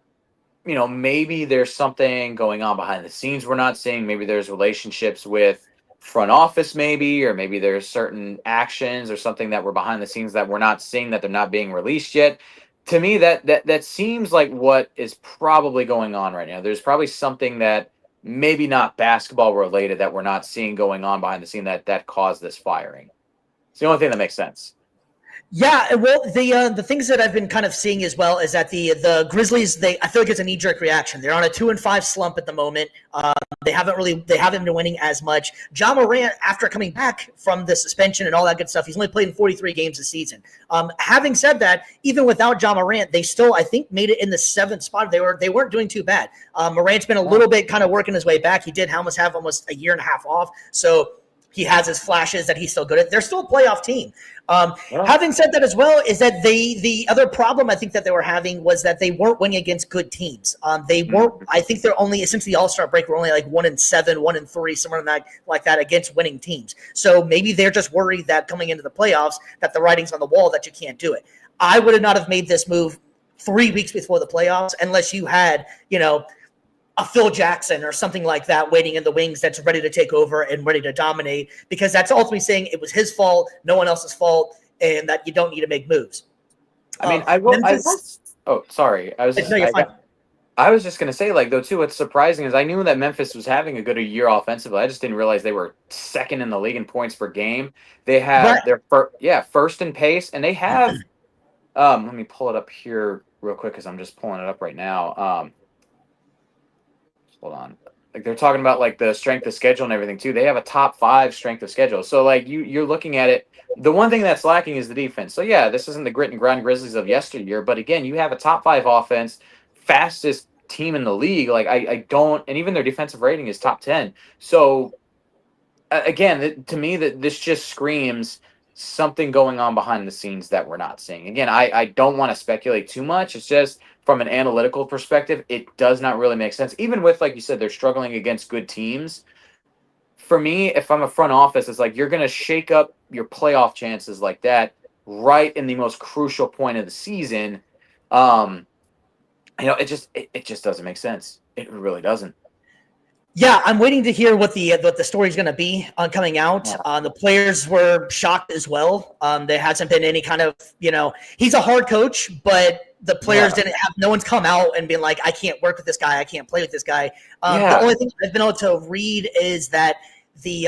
maybe there's something going on behind the scenes we're not seeing. Maybe there's relationships with front office, or maybe there's certain actions or something that were behind the scenes that we're not seeing, that they're not being released yet. To me, that seems like what is probably going on right now. There's probably something that maybe not basketball related that we're not seeing going on behind the scene that caused this firing. It's the only thing that makes sense. Yeah, well, the things that I've been kind of seeing as well is that the Grizzlies, I feel like it's a knee-jerk reaction. They're on a 2-5 slump at the moment. They haven't been winning as much. Ja Morant, after coming back from the suspension and all that good stuff, he's only played in 43 games this season. Having said that, even without Ja Morant, they still, I think, made it in the 7th spot. They weren't doing too bad. Morant's been a little bit kind of working his way back. He did almost have a year and a half off, so he has his flashes that he's still good at. They're still a playoff team. Having said that as well, is that the other problem I think that they were having was that they weren't winning against good teams. They weren't. I think they're only, since the All-Star break, we're only like 1-7, 1-3, somewhere like that against winning teams. So maybe they're just worried that coming into the playoffs that the writing's on the wall that you can't do it. I would not have made this move 3 weeks before the playoffs unless you had, a Phil Jackson or something like that waiting in the wings that's ready to take over and ready to dominate, because that's ultimately saying it was his fault, no one else's fault, and that you don't need to make moves. I mean, I will. Oh, sorry. I was just going to say, though, too, what's surprising is I knew that Memphis was having a good year offensively. I just didn't realize they were 2nd in the league in points per game. They have their first in pace, and they have. Let me pull it up here real quick because I'm just pulling it up right now. Hold on. Like they're talking about like the strength of schedule and everything too. They have a top 5 strength of schedule. So like you're looking at it. The one thing that's lacking is the defense. So yeah, this isn't the grit and grind Grizzlies of yesteryear, but again, you have a top 5 offense, fastest team in the league. Like I don't, and even their defensive rating is top 10. So again, to me, that this just screams something going on behind the scenes that we're not seeing. Again, I don't want to speculate too much. It's just from an analytical perspective, it does not really make sense. Even with, like you said, they're struggling against good teams. For me, if I'm a front office, it's like you're going to shake up your playoff chances like that right in the most crucial point of the season. It just doesn't make sense. It really doesn't. Yeah, I'm waiting to hear what the story's going to be on coming out. The players were shocked as well. There hasn't been any kind of, he's a hard coach, but the players didn't have, no one's come out and been like, I can't work with this guy. I can't play with this guy. The only thing I've been able to read is that the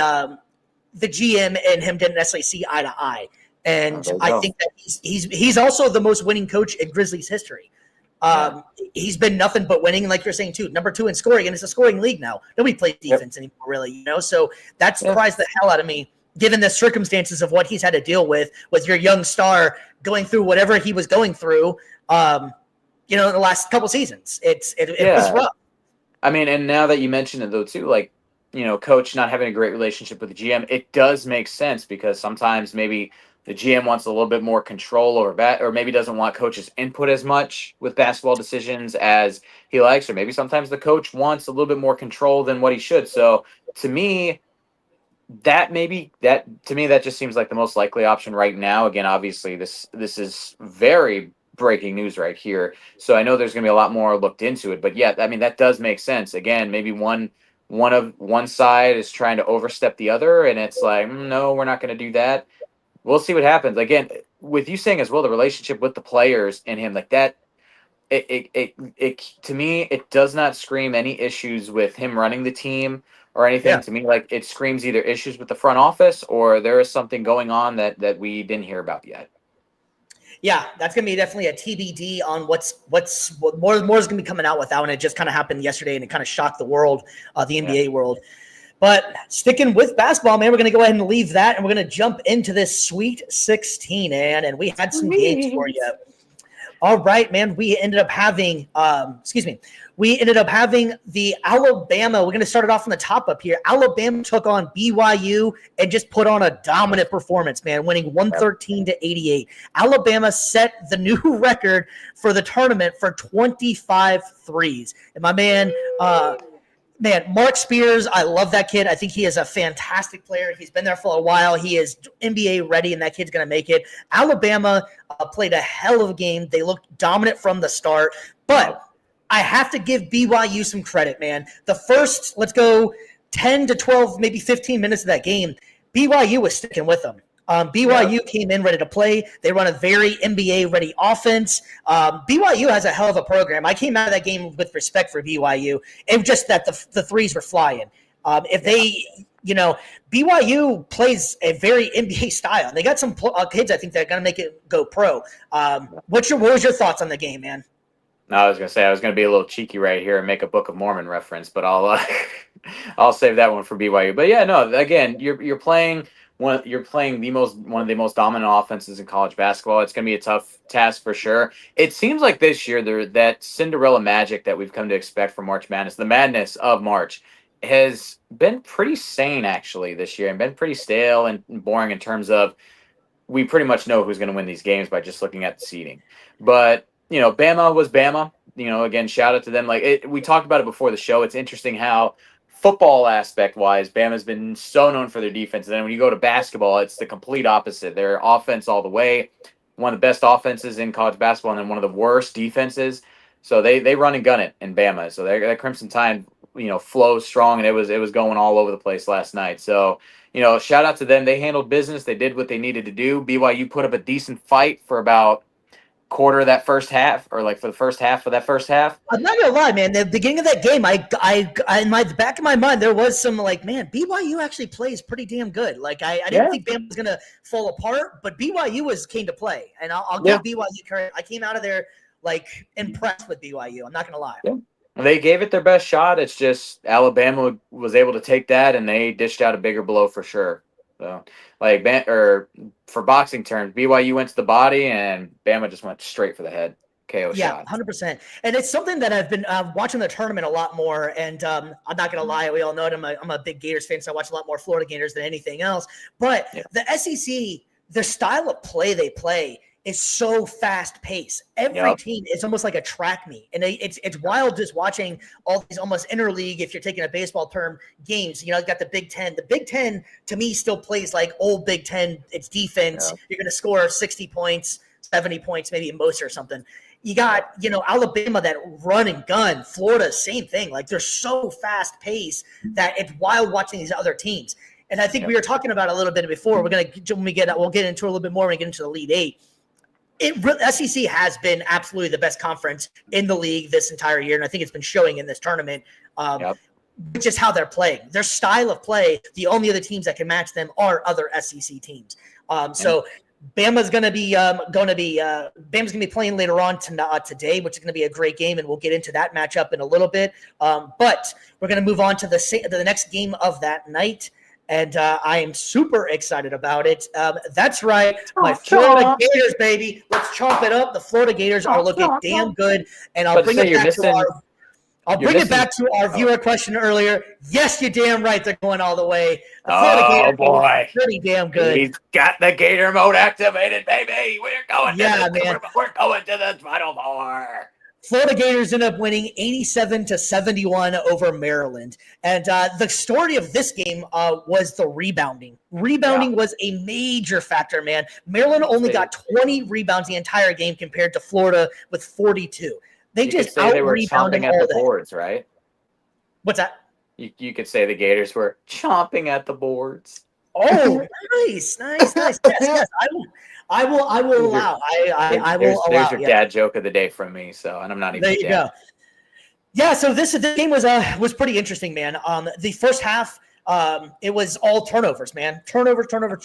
GM and him didn't necessarily see eye to eye. And there you I go. think that he's also the most winning coach in Grizzlies history. He's been nothing but winning, like you're saying too. Number 2 in scoring, and it's a scoring league now. Nobody plays defense anymore, really. So that surprised the hell out of me, given the circumstances of what he's had to deal with your young star going through whatever he was going through. In the last couple seasons, it was rough. I mean, and now that you mention it though too, like, coach not having a great relationship with the GM, it does make sense because sometimes maybe the GM wants a little bit more control or maybe doesn't want coach's input as much with basketball decisions as he likes, or maybe sometimes the coach wants a little bit more control than what he should. So to me, that just seems like the most likely option right now. Again, obviously this is very breaking news right here, so I know there's going to be a lot more looked into it, but yeah, I mean, that does make sense. Again, maybe one side is trying to overstep the other, and it's like, no, we're not going to do that. We'll see what happens. Again, with you saying as well, the relationship with the players and him, like that, it to me, it does not scream any issues with him running the team or anything. Yeah. To me, like, it screams either issues with the front office or there is something going on that we didn't hear about yet. Yeah, that's gonna be definitely a TBD on what more is gonna be coming out with that one. It just kind of happened yesterday, and it kind of shocked the world, the NBA world. But sticking with basketball, man, we're gonna go ahead and leave that, and we're gonna jump into this Sweet 16, man. And we had some games for you. All right, man. We ended up having, the Alabama. We're going to start it off from the top up here. Alabama took on BYU and just put on a dominant performance, man, winning 113-88. Alabama set the new record for the tournament for 25 threes. And my man, Mark Spears, I love that kid. I think he is a fantastic player. He's been there for a while. He is NBA ready, and that kid's going to make it. Alabama played a hell of a game. They looked dominant from the start. But I have to give BYU some credit, man. The first, let's go 10 to 12, maybe 15 minutes of that game, BYU was sticking with them. BYU came in ready to play. They run a very NBA-ready offense. BYU has a hell of a program. I came out of that game with respect for BYU. It was just that the threes were flying. BYU plays a very NBA style. They got some kids, I think, that are going to make it go pro. What was your thoughts on the game, man? No, I was going to say I was going to be a little cheeky right here and make a Book of Mormon reference, but I'll save that one for BYU. But yeah, no, again, you're playing one of the most dominant offenses in college basketball. It's going to be a tough task for sure. It seems like this year that Cinderella magic that we've come to expect from March Madness, the madness of March, has been pretty sane actually this year and been pretty stale and boring in terms of we pretty much know who's going to win these games by just looking at the seeding. But Bama was Bama. Again, shout out to them. We talked about it before the show. It's interesting how football aspect wise, Bama's been so known for their defense. And then when you go to basketball, it's the complete opposite. Their offense all the way, one of the best offenses in college basketball, and then one of the worst defenses. So they run and gun it in Bama. So that Crimson Tide, flows strong, and it was going all over the place last night. So, shout out to them. They handled business. They did what they needed to do. BYU put up a decent fight for about quarter of that first half, or for the first half of that first half. I'm not gonna lie, man. The beginning of that game, I in the back of my mind, there was some BYU actually plays pretty damn good. I didn't think Bama was gonna fall apart, but BYU came to play, and I'll give BYU credit. I came out of there impressed with BYU. I'm not gonna lie. Yeah. They gave it their best shot. It's just Alabama was able to take that, and they dished out a bigger blow for sure. So, for boxing terms, BYU went to the body, and Bama just went straight for the head. KO shot. Yeah, 100%. And it's something that I've been watching the tournament a lot more. And I'm not going to lie, we all know it. I'm a big Gators fan, so I watch a lot more Florida Gators than anything else. But the SEC, their style of play they play is so fast paced. Every team is almost like a track meet. And it's wild just watching all these almost interleague, if you're taking a baseball term, games. You've got the Big Ten. The Big Ten, to me, still plays like old Big Ten. It's defense. You're going to score 60 points, 70 points, maybe at most or something. You got, Alabama, that run and gun. Florida, same thing. They're so fast paced that it's wild watching these other teams. And I think we were talking about it a little bit before. We'll get into it a little bit more when we get into the Elite Eight. SEC has been absolutely the best conference in the league this entire year, and I think it's been showing in this tournament, which is how they're playing. Their style of play, the only other teams that can match them are other SEC teams. So Bama's going to be Bama's going to be playing later on today, which is going to be a great game, and we'll get into that matchup in a little bit. But we're going to move on to the next game of that night, and I am super excited about it. That's right, my Florida Gators, baby. Let's chomp it up. The Florida Gators are looking damn good, and I'll bring it back to our viewer question earlier. Yes, you're damn right. They're going all the way. The Florida Gators boy, pretty damn good. He's got the Gator mode activated, baby. We're going. Man. We're going to the Final Four. Florida Gators end up winning 87-71 over Maryland. And the story of this game was the rebounding. Rebounding was a major factor, man. Maryland only got 20 rebounds the entire game compared to Florida with 42. They just out-rebounded at the boards, right? What's that? You could say the Gators were chomping at the boards. Oh, nice. Yes. I will allow. There's your dad joke of the day from me. So, and I'm not even. There you go. Yeah. So this game was pretty interesting, man. The first half, it was all turnovers, man. Turnovers. Florida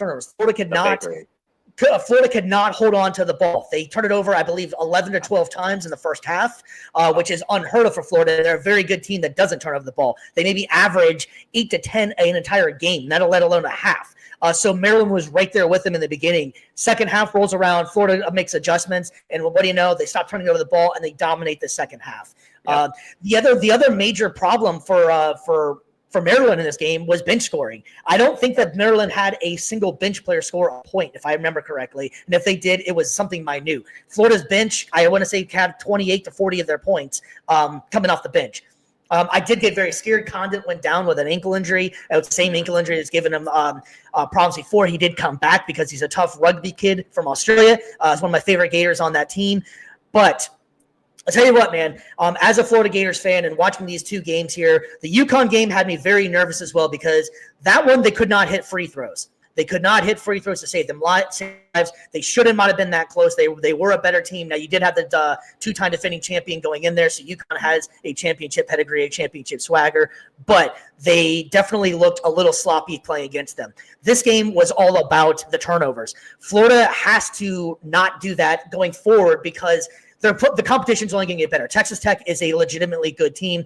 could not hold on to the ball. They turned it over, I believe, 11 to 12 times in the first half, which is unheard of for Florida. They're a very good team that doesn't turn over the ball. They maybe average 8 to 10 an entire game, not let alone a half. So Maryland was right there with them in the beginning. Second half rolls around, Florida makes adjustments, and what do you know? They stop turning over the ball and they dominate the second half. Yep. The other major problem for Maryland in this game was bench scoring. I don't think that Maryland had a single bench player score a point, if I remember correctly. And if they did, it was something minute. Florida's bench, I want to say, had 28 to 40 of their points coming off the bench. I did get very scared. Condit went down with an ankle injury. It was the same ankle injury that's given him problems before. He did come back because he's a tough rugby kid from Australia. He's one of my favorite Gators on that team. But I'll tell you what, man, as a Florida Gators fan and watching these two games here, the UConn game had me very nervous as well because that one they could not hit free throws. They could not hit free throws to save them lives. They shouldn't have been that close. They were a better team. Now, you did have the two-time defending champion going in there, so UConn has a championship pedigree, a championship swagger, but they definitely looked a little sloppy playing against them. This game was all about the turnovers. Florida has to not do that going forward because the competition's only going to get better. Texas Tech is a legitimately good team.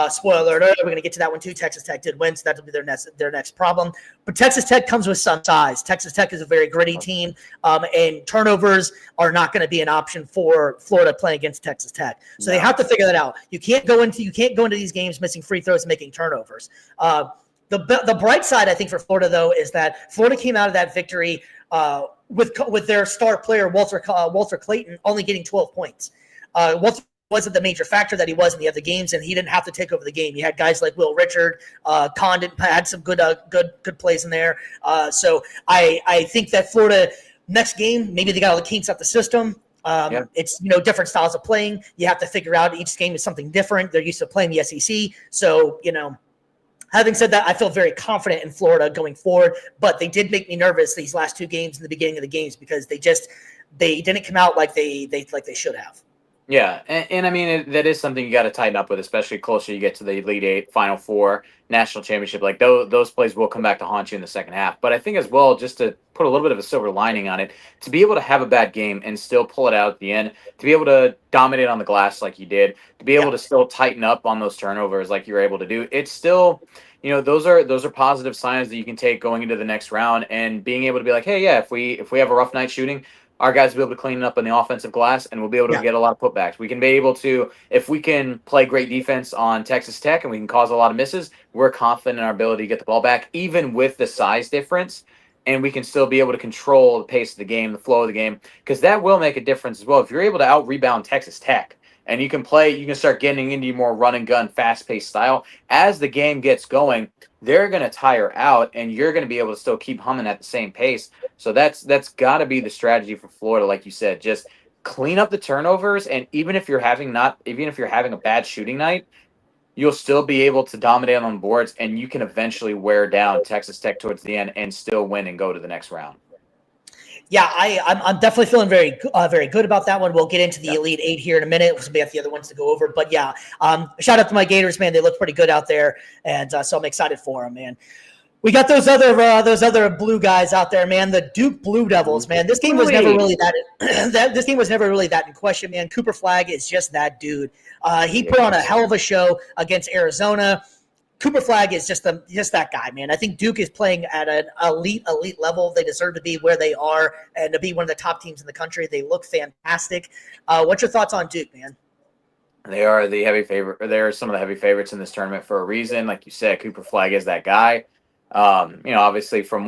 Spoiler alert, we're going to get to that one too. Texas Tech did win, so that'll be their next problem. But Texas Tech comes with some size. Texas Tech is a very gritty team, and turnovers are not going to be an option for Florida playing against Texas Tech. So they have to figure that out. You can't go into these games missing free throws and making turnovers. The bright side, I think, for Florida though is that Florida came out of that victory with their star player Walter Clayton only getting 12 points. Walter wasn't the major factor that he was in the other games, and he didn't have to take over the game. You had guys like Will Richard, Condit had some good plays in there. So I think that Florida next game, maybe they got all the kinks out the system. It's different styles of playing. You have to figure out each game is something different. They're used to playing the SEC, so having said that, I feel very confident in Florida going forward, but they did make me nervous these last two games in the beginning of the games because they didn't come out like they should have. Yeah, and I mean, that is something you got to tighten up with, especially closer you get to the Elite Eight, Final Four, National Championship. Like, those plays will come back to haunt you in the second half. But I think as well, just to put a little bit of a silver lining on it, to be able to have a bad game and still pull it out at the end, to be able to dominate on the glass like you did, to be able to still tighten up on those turnovers like you were able to do, it's still, those are positive signs that you can take going into the next round and being able to be like, hey, yeah, if we have a rough night shooting, our guys will be able to clean it up on the offensive glass, and we'll be able to get a lot of putbacks. We can be able to, if we can play great defense on Texas Tech and we can cause a lot of misses, we're confident in our ability to get the ball back, even with the size difference, and we can still be able to control the pace of the game, the flow of the game, because that will make a difference as well. If you're able to out-rebound Texas Tech, and you can start getting into your more run-and-gun, fast-paced style, as the game gets going, they're going to tire out, and you're going to be able to still keep humming at the same pace. So that's got to be the strategy for Florida, like you said. Just clean up the turnovers, and even if you're having a bad shooting night, you'll still be able to dominate on boards, and you can eventually wear down Texas Tech towards the end and still win and go to the next round. Yeah, I'm definitely feeling very good about that one. We'll get into the Elite Eight here in a minute. We'll be at the other ones to go over. But yeah, shout out to my Gators, man. They look pretty good out there, and so I'm excited for them, man. We got those other blue guys out there, man. The Duke Blue Devils, man. This game was never really that. This game was never really that in question, man. Cooper Flag is just that dude. He put on a hell of a show against Arizona. Cooper Flag is just that guy, man. I think Duke is playing at an elite level. They deserve to be where they are and to be one of the top teams in the country. They look fantastic. What's your thoughts on Duke, man? They are the heavy favorite. They're some of the heavy favorites in this tournament for a reason. Like you said, Cooper Flag is that guy. Obviously from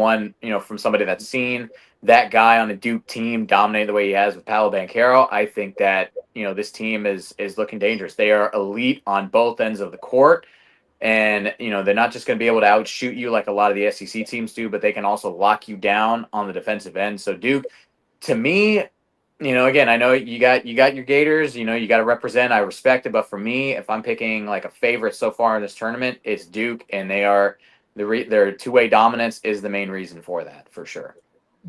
somebody that's seen that guy on a Duke team dominate the way he has with Paolo Banchero, I think that, this team is looking dangerous. They are elite on both ends of the court. And, they're not just going to be able to outshoot you like a lot of the SEC teams do, but they can also lock you down on the defensive end. So Duke, to me, again, I know you got your Gators, you got to represent. I respect it. But for me, if I'm picking like a favorite so far in this tournament, it's Duke. And they are their two-way dominance is the main reason for that, for sure.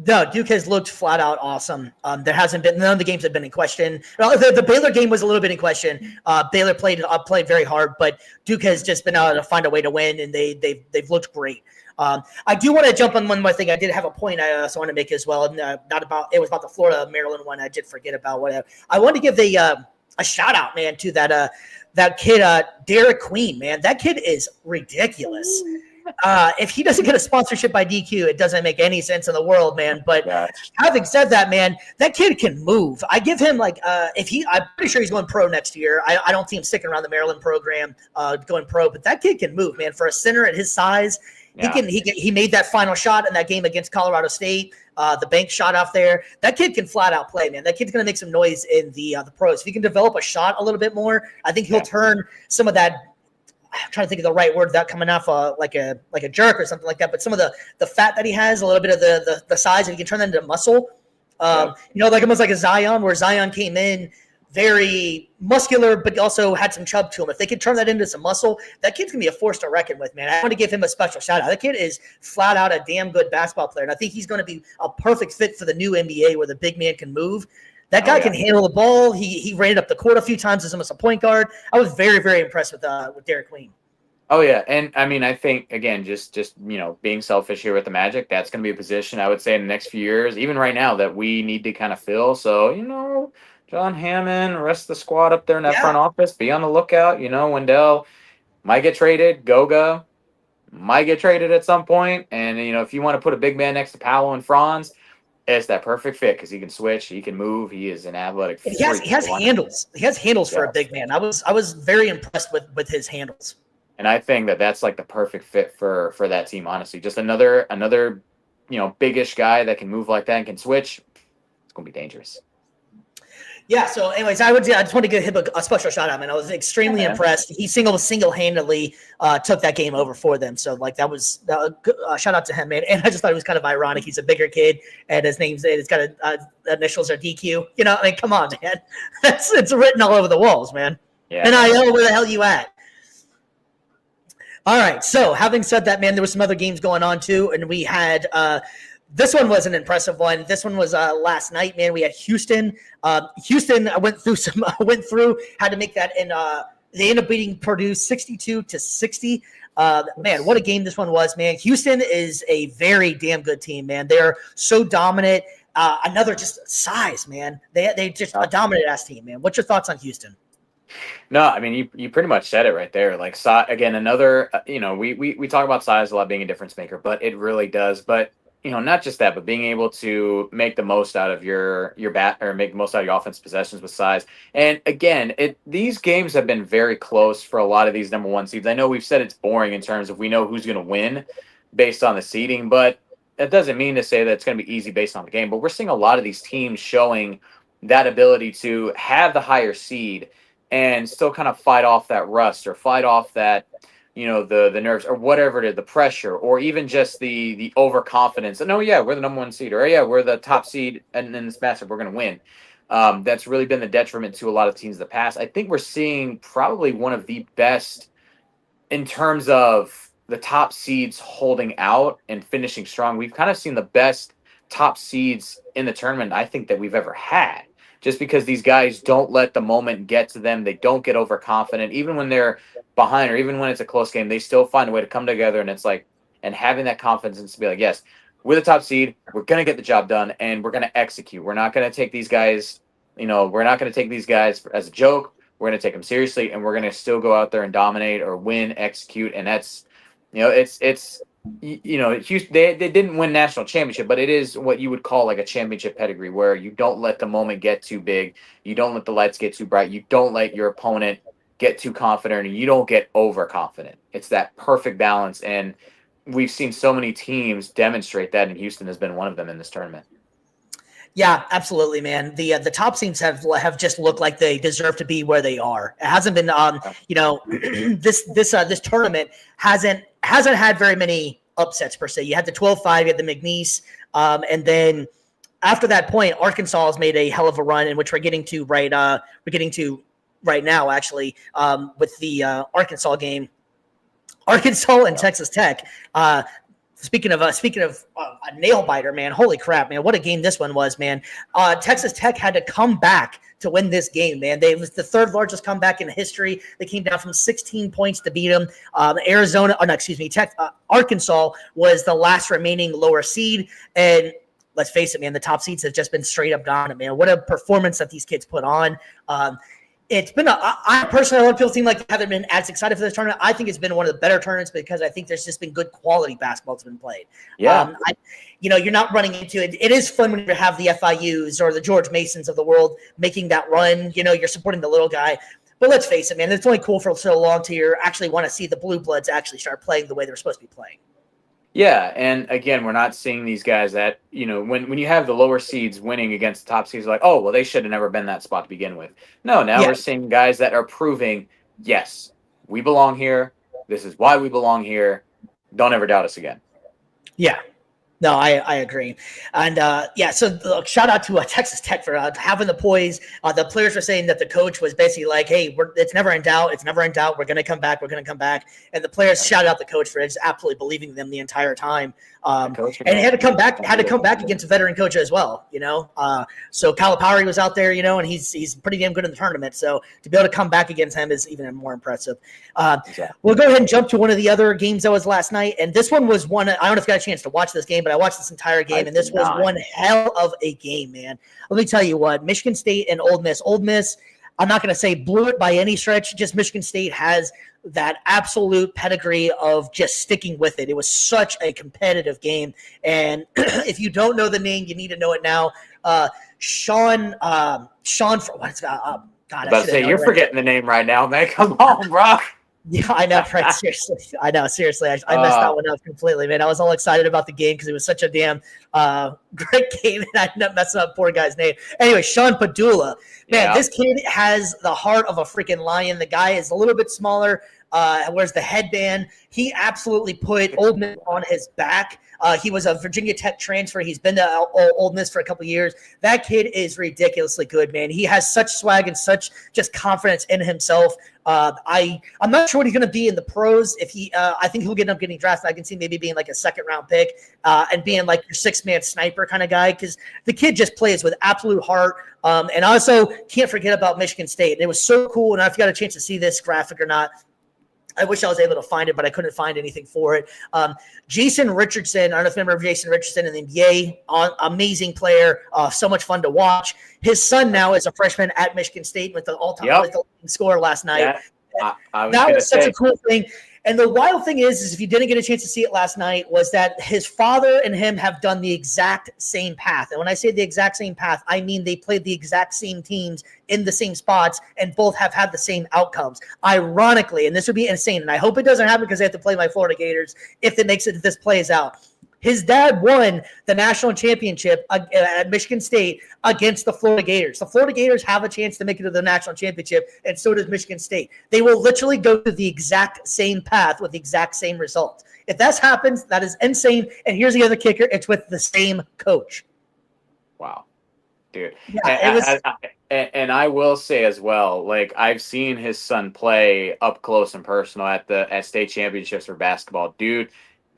No, Duke has looked flat out awesome. There hasn't been none of the games have been in question. Well, the Baylor game was a little bit in question. Baylor played very hard, but Duke has just been able to find a way to win, and they've looked great. I do want to jump on one more thing. I did have a point I also want to make as well. It was about the Florida Maryland one. I did forget about whatever. I want to give a shout out, man, to that kid Derek Queen. Man, that kid is ridiculous. If he doesn't get a sponsorship by DQ, it doesn't make any sense in the world, man. But having said that, man, that kid can move. I give him I'm pretty sure he's going pro next year. I don't see him sticking around the Maryland program, going pro. But that kid can move, man. For a center at his size, he made that final shot in that game against Colorado State. The bank shot off there. That kid can flat out play, man. That kid's going to make some noise in the pros. If he can develop a shot a little bit more, I think he'll turn some of that. I'm trying to think of the right word without coming off like a jerk or something like that. But some of the fat that he has, a little bit of the size, if he can turn that into muscle, like almost like a Zion, where Zion came in very muscular, but also had some chub to him. If they could turn that into some muscle, that kid's going to be a force to reckon with, man. I want to give him a special shout out. That kid is flat out a damn good basketball player. And I think he's going to be a perfect fit for the new NBA where the big man can move. That guy can handle the ball. He ran it up the court a few times as almost a point guard. I was very, very impressed with Derek Queen. Oh, yeah. And, I mean, I think, again, just being selfish here with the Magic, that's going to be a position, I would say, in the next few years, even right now, that we need to kind of fill. So, John Hammond, rest of the squad up there in that front office, be on the lookout. Wendell might get traded. Goga might get traded at some point. And, if you want to put a big man next to Paolo and Franz, it's that perfect fit because he can switch, he can move, he is an athletic. He has handles. He has handles for a big man. I was very impressed with his handles. And I think that's like the perfect fit for that team. Honestly, just another biggish guy that can move like that and can switch. It's gonna be dangerous. Yeah. So, anyways, I just want to give him a special shout out, man. I was extremely impressed. He single-handedly took that game over for them. So, that was shout out to him, man. And I just thought it was kind of ironic. He's a bigger kid, and his it's got initials are DQ. Come on, man. It's written all over the walls, man. Yeah. NIL, where the hell you at? All right. So, having said that, man, there were some other games going on too, and we had. This one was an impressive one. This one was last night, man. We had Houston. Houston went through, had to make that, and they ended up beating Purdue 62-60. Man, what a game this one was, man. Houston is a very damn good team, man. They're so dominant. Another just size, man. They just a dominant ass team, man. What's your thoughts on Houston? No, I mean you pretty much said it right there. Like again, another we talk about size a lot being a difference maker, but it really does. But not just that, but being able to make the most out of your bat or make the most out of your offense possessions with size. And again, these games have been very close for a lot of these number one seeds. I know we've said it's boring in terms of we know who's going to win based on the seeding, but that doesn't mean to say that it's going to be easy based on the game. But we're seeing a lot of these teams showing that ability to have the higher seed and still kind of fight off that rust or fight off that the nerves or whatever it is, the pressure, or even just the overconfidence. And we're the number one seed, or we're the top seed, and in this matchup we're going to win. That's really been the detriment to a lot of teams in the past. I think we're seeing probably one of the best in terms of the top seeds holding out and finishing strong. We've kind of seen the best top seeds in the tournament I think that we've ever had. Just because these guys don't let the moment get to them. They don't get overconfident. Even when they're behind or even when it's a close game, they still find a way to come together. And it's like, and having that confidence to be like, yes, we're the top seed. We're going to get the job done, and we're going to execute. We're not going to take these guys, we're not going to take these guys as a joke. We're going to take them seriously, and we're going to still go out there and dominate or win, execute. And that's, Houston, they didn't win national championship, but it is what you would call like a championship pedigree, where you don't let the moment get too big. You don't let the lights get too bright. You don't let your opponent get too confident, and you don't get overconfident. It's that perfect balance. And we've seen so many teams demonstrate that, and Houston has been one of them in this tournament. Yeah, absolutely, man. The top teams have just looked like they deserve to be where they are. It hasn't been, this tournament hasn't had very many upsets per se. You had the 12-5, you had the McNeese, and then after that point, Arkansas has made a hell of a run, in which we're getting to right now, actually, with the Arkansas game. Arkansas and Texas Tech. Speaking of a nail biter, man, holy crap, man, what a game this one was, man. Texas Tech had to come back to win this game, man. It was the third largest comeback in history. They came down from 16 points to beat them. Arkansas was the last remaining lower seed, and let's face it, man, the top seeds have just been straight up dominant, man. What a performance that these kids put on. It's been I personally, a lot of people seem like they haven't been as excited for this tournament. I think it's been one of the better tournaments because I think there's just been good quality basketball that's been played. Yeah. You're not running into it. It is fun when you have the FIUs or the George Masons of the world making that run. You're supporting the little guy. But let's face it, man, it's only cool for so long till you actually want to see the Blue Bloods actually start playing the way they're supposed to be playing. Yeah, and again, we're not seeing these guys that, when you have the lower seeds winning against the top seeds, like, oh, well, they should have never been that spot to begin with. No, now we're seeing guys that are proving, yes, we belong here. This is why we belong here. Don't ever doubt us again. Yeah. No, I agree. And, so shout out to Texas Tech for having the poise. The players were saying that the coach was basically like, hey, it's never in doubt. It's never in doubt. We're going to come back. We're going to come back. And the players shouted out the coach for just absolutely believing them the entire time. And he had to come back against a veteran coach as well, So Calipari was out there, and he's pretty damn good in the tournament. So to be able to come back against him is even more impressive. We'll go ahead and jump to one of the other games that was last night. And this one was one, I don't know if you got a chance to watch this game, but I watched this entire game, and this was one hell of a game, man. Let me tell you what, Michigan State and Ole Miss, I'm not going to say blew it by any stretch, just Michigan State has that absolute pedigree of just sticking with it. It was such a competitive game, and if you don't know the name, you need to know it now. Sean, what's God? I say you're forgetting the name right now, man. Come on, bro. Yeah, I know, right? Seriously. I know, seriously. I messed that one up completely, man. I was all excited about the game because it was such a damn great game, and I ended up messing up poor guy's name. Anyway, Sean Padula. Man, This kid has the heart of a freaking lion. The guy is a little bit smaller, wears the headband. He absolutely put Ole Miss on his back. He was a Virginia Tech transfer. He's been to Ole Miss for a couple of years. That kid is ridiculously good, man. He has such swag and such just confidence in himself. I'm not sure what he's going to be in the pros. I think he'll end up getting drafted. I can see maybe being like a second-round pick and being like your six-man sniper kind of guy because the kid just plays with absolute heart. And also can't forget about Michigan State. It was so cool, and I don't know if you got a chance to see this graphic or not. I wish I was able to find it, but I couldn't find anything for it. Jason Richardson, I don't know if you remember Jason Richardson in the NBA, amazing player, so much fun to watch. His son now is a freshman at Michigan State with the all-time scorer last night. That was such a cool thing. And the wild thing is if you didn't get a chance to see it last night, was that his father and him have done the exact same path. And when I say the exact same path, I mean they played the exact same teams in the same spots and both have had the same outcomes. Ironically, and this would be insane, and I hope it doesn't happen because they have to play my Florida Gators if this plays out. His dad won the national championship at Michigan State against the Florida Gators. The Florida Gators have a chance to make it to the national championship, and so does Michigan State. They will literally go through the exact same path with the exact same result. If that happens, that is insane. And here's the other kicker. It's with the same coach. Wow. Dude. Yeah, and I will say as well, like I've seen his son play up close and personal at state championships for basketball. Dude,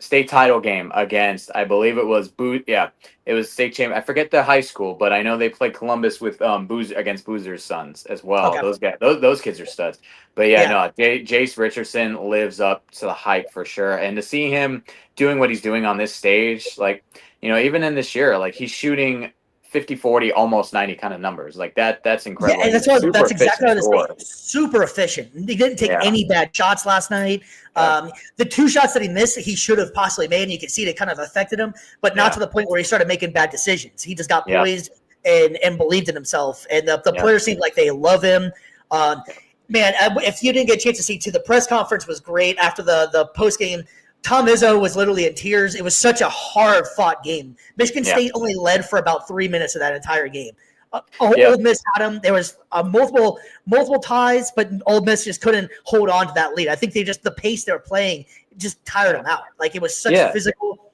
state title game against, I believe it was it was state champ. I forget the high school, but I know they played Columbus with against Boozer's sons as well. Okay. Those guys, those kids are studs. But yeah, Yeah. no, Jace Richardson lives up to the hype for sure. And to see him doing what he's doing on this stage, like, even in this year, like he's shooting 50, 40, almost 90 kind of numbers. Like that's Yeah, incredible. and He's a super that's exactly what I efficient was scorer. saying. Super efficient. He didn't take Yeah. any bad shots last night. Yeah. The 2 shots that he missed, he should have possibly made, and you could see it kind of affected him, but not Yeah. to the point where he started making bad decisions. He just got Yeah. poised and believed in himself, and the Yeah. players seemed like they love him. Man, if you didn't get a chance to see, the press conference was great after the post game. Tom Izzo was literally in tears. It was such a hard-fought game. Michigan Yeah. State only led for about 3 minutes of that entire game. Yeah. Ole Miss had him. There was multiple ties, but Ole Miss just couldn't hold on to that lead. I think the pace they were playing just tired them out. Like, it was such physical.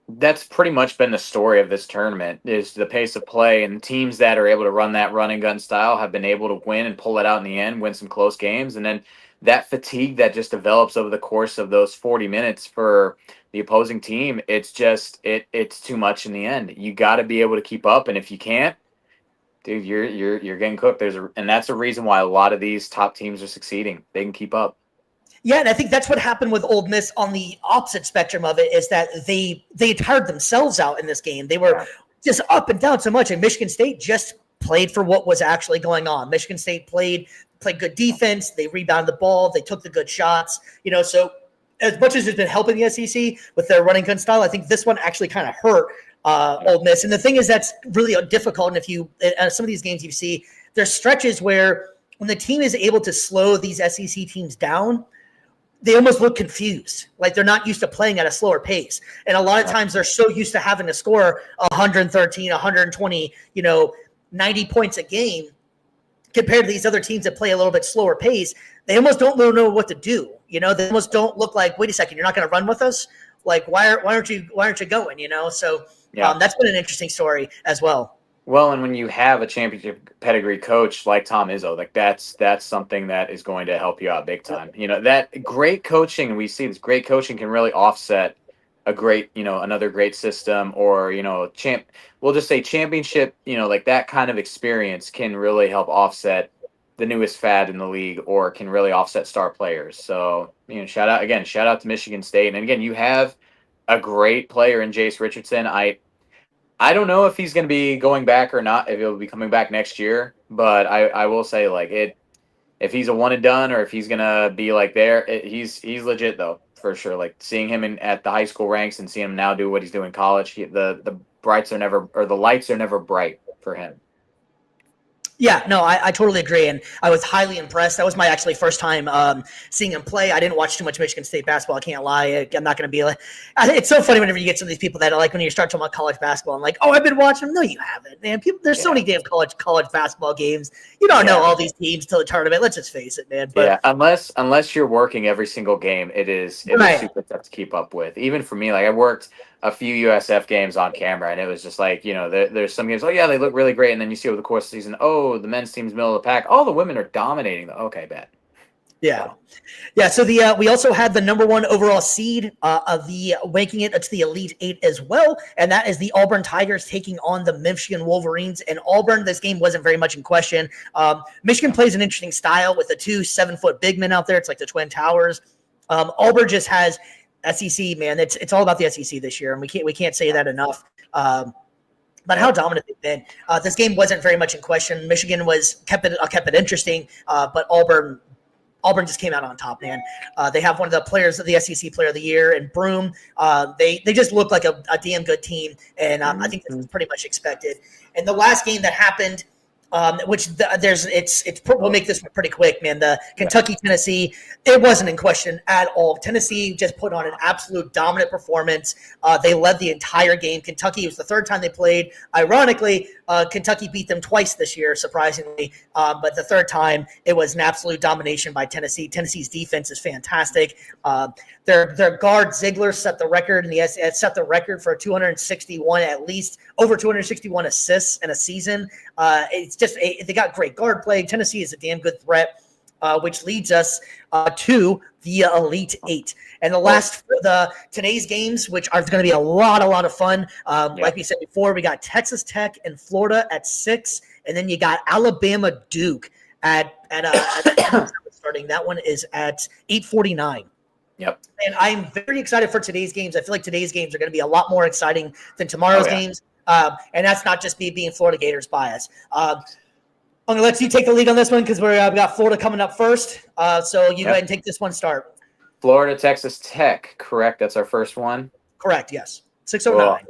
That's pretty much been the story of this tournament is the pace of play, and teams that are able to run that run and gun style have been able to win and pull it out in the end, win some close games. And then that fatigue that just develops over the course of those 40 minutes for the opposing team, it's too much in the end. You got to be able to keep up. And if you can't, dude, you're getting cooked. And that's a reason why a lot of these top teams are succeeding. They can keep up. Yeah, and I think that's what happened with Ole Miss on the opposite spectrum of it, is that they tired themselves out in this game. They were just up and down so much, and Michigan State just played for what was actually going on. Michigan State played good defense. They rebounded the ball. They took the good shots. So as much as it's been helping the SEC with their running gun style, I think this one actually kind of hurt Ole Miss. And the thing is, that's really difficult. And if you some of these games you see, there's stretches where when the team is able to slow these SEC teams down, they almost look confused. Like they're not used to playing at a slower pace. And a lot of times they're so used to having to score 113, 120, 90 points a game compared to these other teams that play a little bit slower pace. They almost don't know what to do. They almost don't look like, wait a second, you're not going to run with us? Like, why aren't you going? So that's been an interesting story as well. Well, and when you have a championship pedigree coach like Tom Izzo, like that's something that is going to help you out big time. That great coaching, and we see this great coaching can really offset a great, another great system, or we'll just say championship, like that kind of experience can really help offset the newest fad in the league, or can really offset star players. So, shout out to Michigan State. And again, you have a great player in Jace Richardson. I don't know if he's going to be going back or not, if he'll be coming back next year, but I will say, like, if he's a one and done, or if he's going to be like he's legit though, for sure. Like seeing him at the high school ranks and seeing him now do what he's doing in college, the lights are never bright for him. Yeah, no, I totally agree, and I was highly impressed. That was my actually first time seeing him play. I didn't watch too much Michigan State basketball. I can't lie. I'm not going to be like. It's so funny whenever you get some of these people that are like, when you start talking about college basketball, I'm like, oh, I've been watching. No, you haven't, man. There's so many damn college basketball games. You don't know all these teams till the tournament. Let's just face it, man. But, unless you're working every single game, it is super tough to keep up with. Even for me, like I worked a few USF games on camera, and it was just like, there's some games, they look really great, and then you see over the course of the season, the men's team's middle of the pack, the women are dominating. Okay, bad. Yeah. So we also had the number 1 overall seed of the ranking it to the Elite 8 as well, and that is the Auburn Tigers taking on the Michigan Wolverines. And Auburn, this game wasn't very much in question. Michigan plays an interesting style with the 2 7-foot big men out there. It's like the Twin Towers. Auburn just has SEC, man. It's all about the SEC this year, and we can't say that enough. But how dominant they've been. This game wasn't very much in question. Michigan kept it interesting, but Auburn just came out on top, man. They have one of the players of the SEC Player of the Year, and Broome. They just look like a damn good team, and I think this was pretty much expected. And the last game that happened, we'll make this pretty quick, man. The Kentucky-Tennessee, it wasn't in question at all. Tennessee just put on an absolute dominant performance. They led the entire game. Kentucky, it was the third time they played. Ironically, Kentucky beat them twice this year, surprisingly. But the third time, it was an absolute domination by Tennessee. Tennessee's defense is fantastic. Their guard Ziegler set the record for 261, at least over 261 assists in a season. It's just they got great guard play. Tennessee is a damn good threat. which leads us to the Elite Eight. And today's games, which are going to be a lot of fun. Like we said before, we got Texas Tech and Florida at 6, and then you got Alabama Duke at starting. That one is at 8:49. Yep. And I'm very excited for today's games. I feel like today's games are going to be a lot more exciting than tomorrow's games. And that's not just me being Florida Gators bias. I'm going to let you take the lead on this one because we got Florida coming up first. So you go ahead and take this one start. Florida, Texas Tech, correct? That's our first one? Correct, yes. 6:09.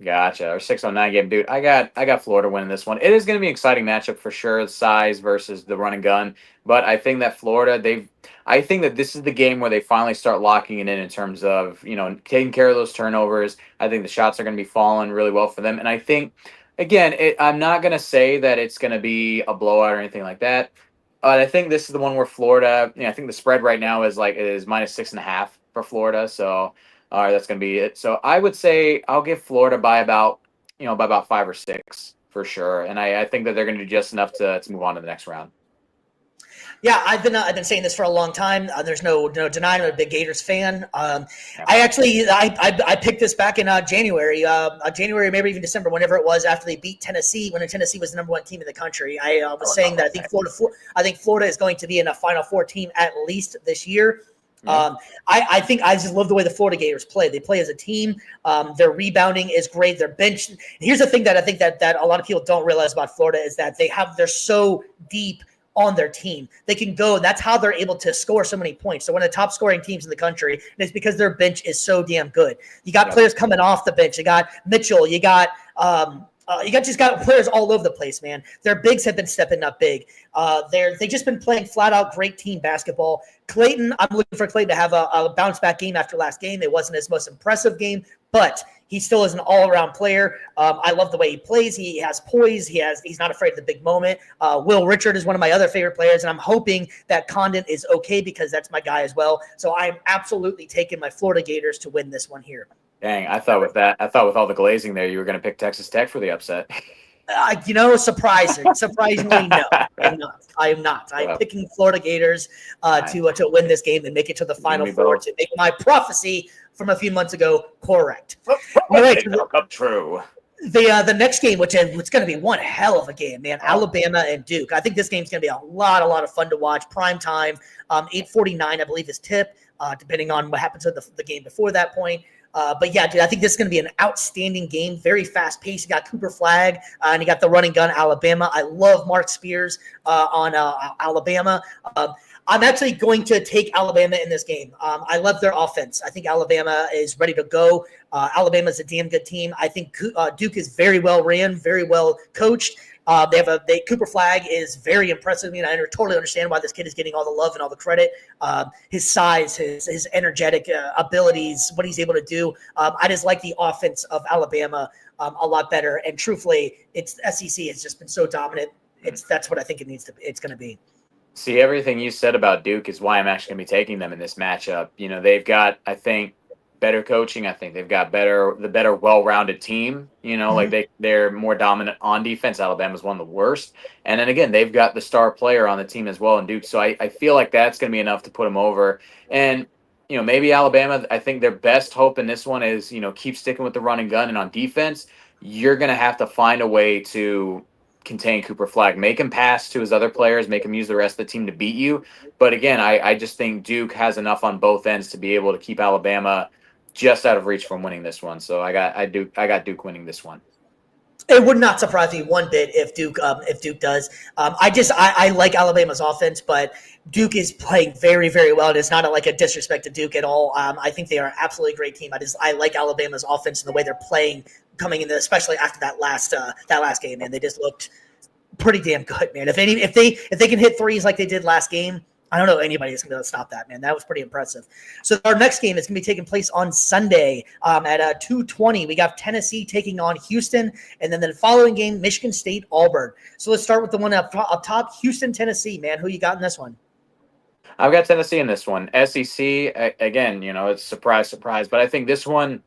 Gotcha. Our 6:09 game, dude. I got Florida winning this one. It is going to be an exciting matchup for sure. Size versus the run and gun, but I think that Florida, I think that this is the game where they finally start locking it in terms of taking care of those turnovers. I think the shots are going to be falling really well for them, and I think again, I'm not going to say that it's going to be a blowout or anything like that. But I think this is the one where Florida. I think the spread right now is -6.5 for Florida. So. All right, that's going to be it. So I would say I'll give Florida by about 5 or 6 for sure, and I think that they're going to do just enough to move on to the next round. Yeah, I've been saying this for a long time. There's no denying I'm a big Gators fan. I picked this back in January, maybe even December, whenever it was after they beat Tennessee, when Tennessee was the number 1 team in the country. I was saying that I think Florida is going to be in a Final Four team at least this year. I think I just love the way the Florida Gators play. They play as a team. Their rebounding is great. Their bench. Here's the thing that I think that a lot of people don't realize about Florida is that they're so deep on their team. They can go. That's how they're able to score so many points. So one of the top scoring teams in the country, and it's because their bench is so damn good. You got players coming off the bench. You got Mitchell. You got players all over the place, man. Their bigs have been stepping up big. They've just been playing flat out great team basketball. Clayton, I'm looking for Clayton to have a bounce back game after last game. It wasn't his most impressive game, but he still is an all around player. I love the way he plays. He has poise. He's not afraid of the big moment. Will Richard is one of my other favorite players, and I'm hoping that Condon is okay because that's my guy as well. So I'm absolutely taking my Florida Gators to win this one here. Dang, I thought with all the glazing there, you were going to pick Texas Tech for the upset. Surprisingly, no, I am not. I'm picking Florida Gators to win this game and make it to the Final Four to make my prophecy from a few months ago correct. All right, come true. The next game, which it's going to be one hell of a game, man. Alabama and Duke. I think this game's going to be a lot of fun to watch. Prime time, 8:49, I believe, is tip, depending on what happens to the game before that point. But yeah, dude, I think this is going to be an outstanding game. Very fast paced. You got Cooper Flagg, and you got the running gun Alabama. I love Mark Spears on Alabama. I'm actually going to take Alabama in this game. I love their offense. I think Alabama is ready to go. Alabama is a damn good team. I think Duke is very well ran, very well coached. Cooper Flagg is very impressive. I totally understand why this kid is getting all the love and all the credit. His size, his energetic abilities, what he's able to do. I just like the offense of Alabama a lot better. And truthfully, SEC has just been so dominant. That's what I think it's going to be. See, everything you said about Duke is why I'm actually going to be taking them in this matchup. They've got, I think, better coaching. I think they've got the better well-rounded team. Like they're more dominant on defense. Alabama's one of the worst. And then again, they've got the star player on the team as well in Duke. So I feel like that's going to be enough to put them over. And, maybe Alabama, I think their best hope in this one is, keep sticking with the run and gun. And on defense, you're going to have to find a way to contain Cooper Flagg, make him pass to his other players, make him use the rest of the team to beat you. But again, I just think Duke has enough on both ends to be able to keep Alabama just out of reach from winning this one. So I got Duke winning this one. It would not surprise me one bit if Duke does. I like Alabama's offense, but Duke is playing very, very well. It's not like a disrespect to Duke at all. I think they are an absolutely great team. I like Alabama's offense and the way they're playing coming in, especially after that last game. Man, they just looked pretty damn good, man. If they can hit threes like they did last game, I don't know anybody that's going to stop that, man. That was pretty impressive. So our next game is going to be taking place on Sunday at 2:20. We got Tennessee taking on Houston, and then the following game, Michigan State, Auburn. So let's start with the one up top, Houston, Tennessee, man. Who you got in this one? I've got Tennessee in this one. SEC, again, it's surprise, but I think this one,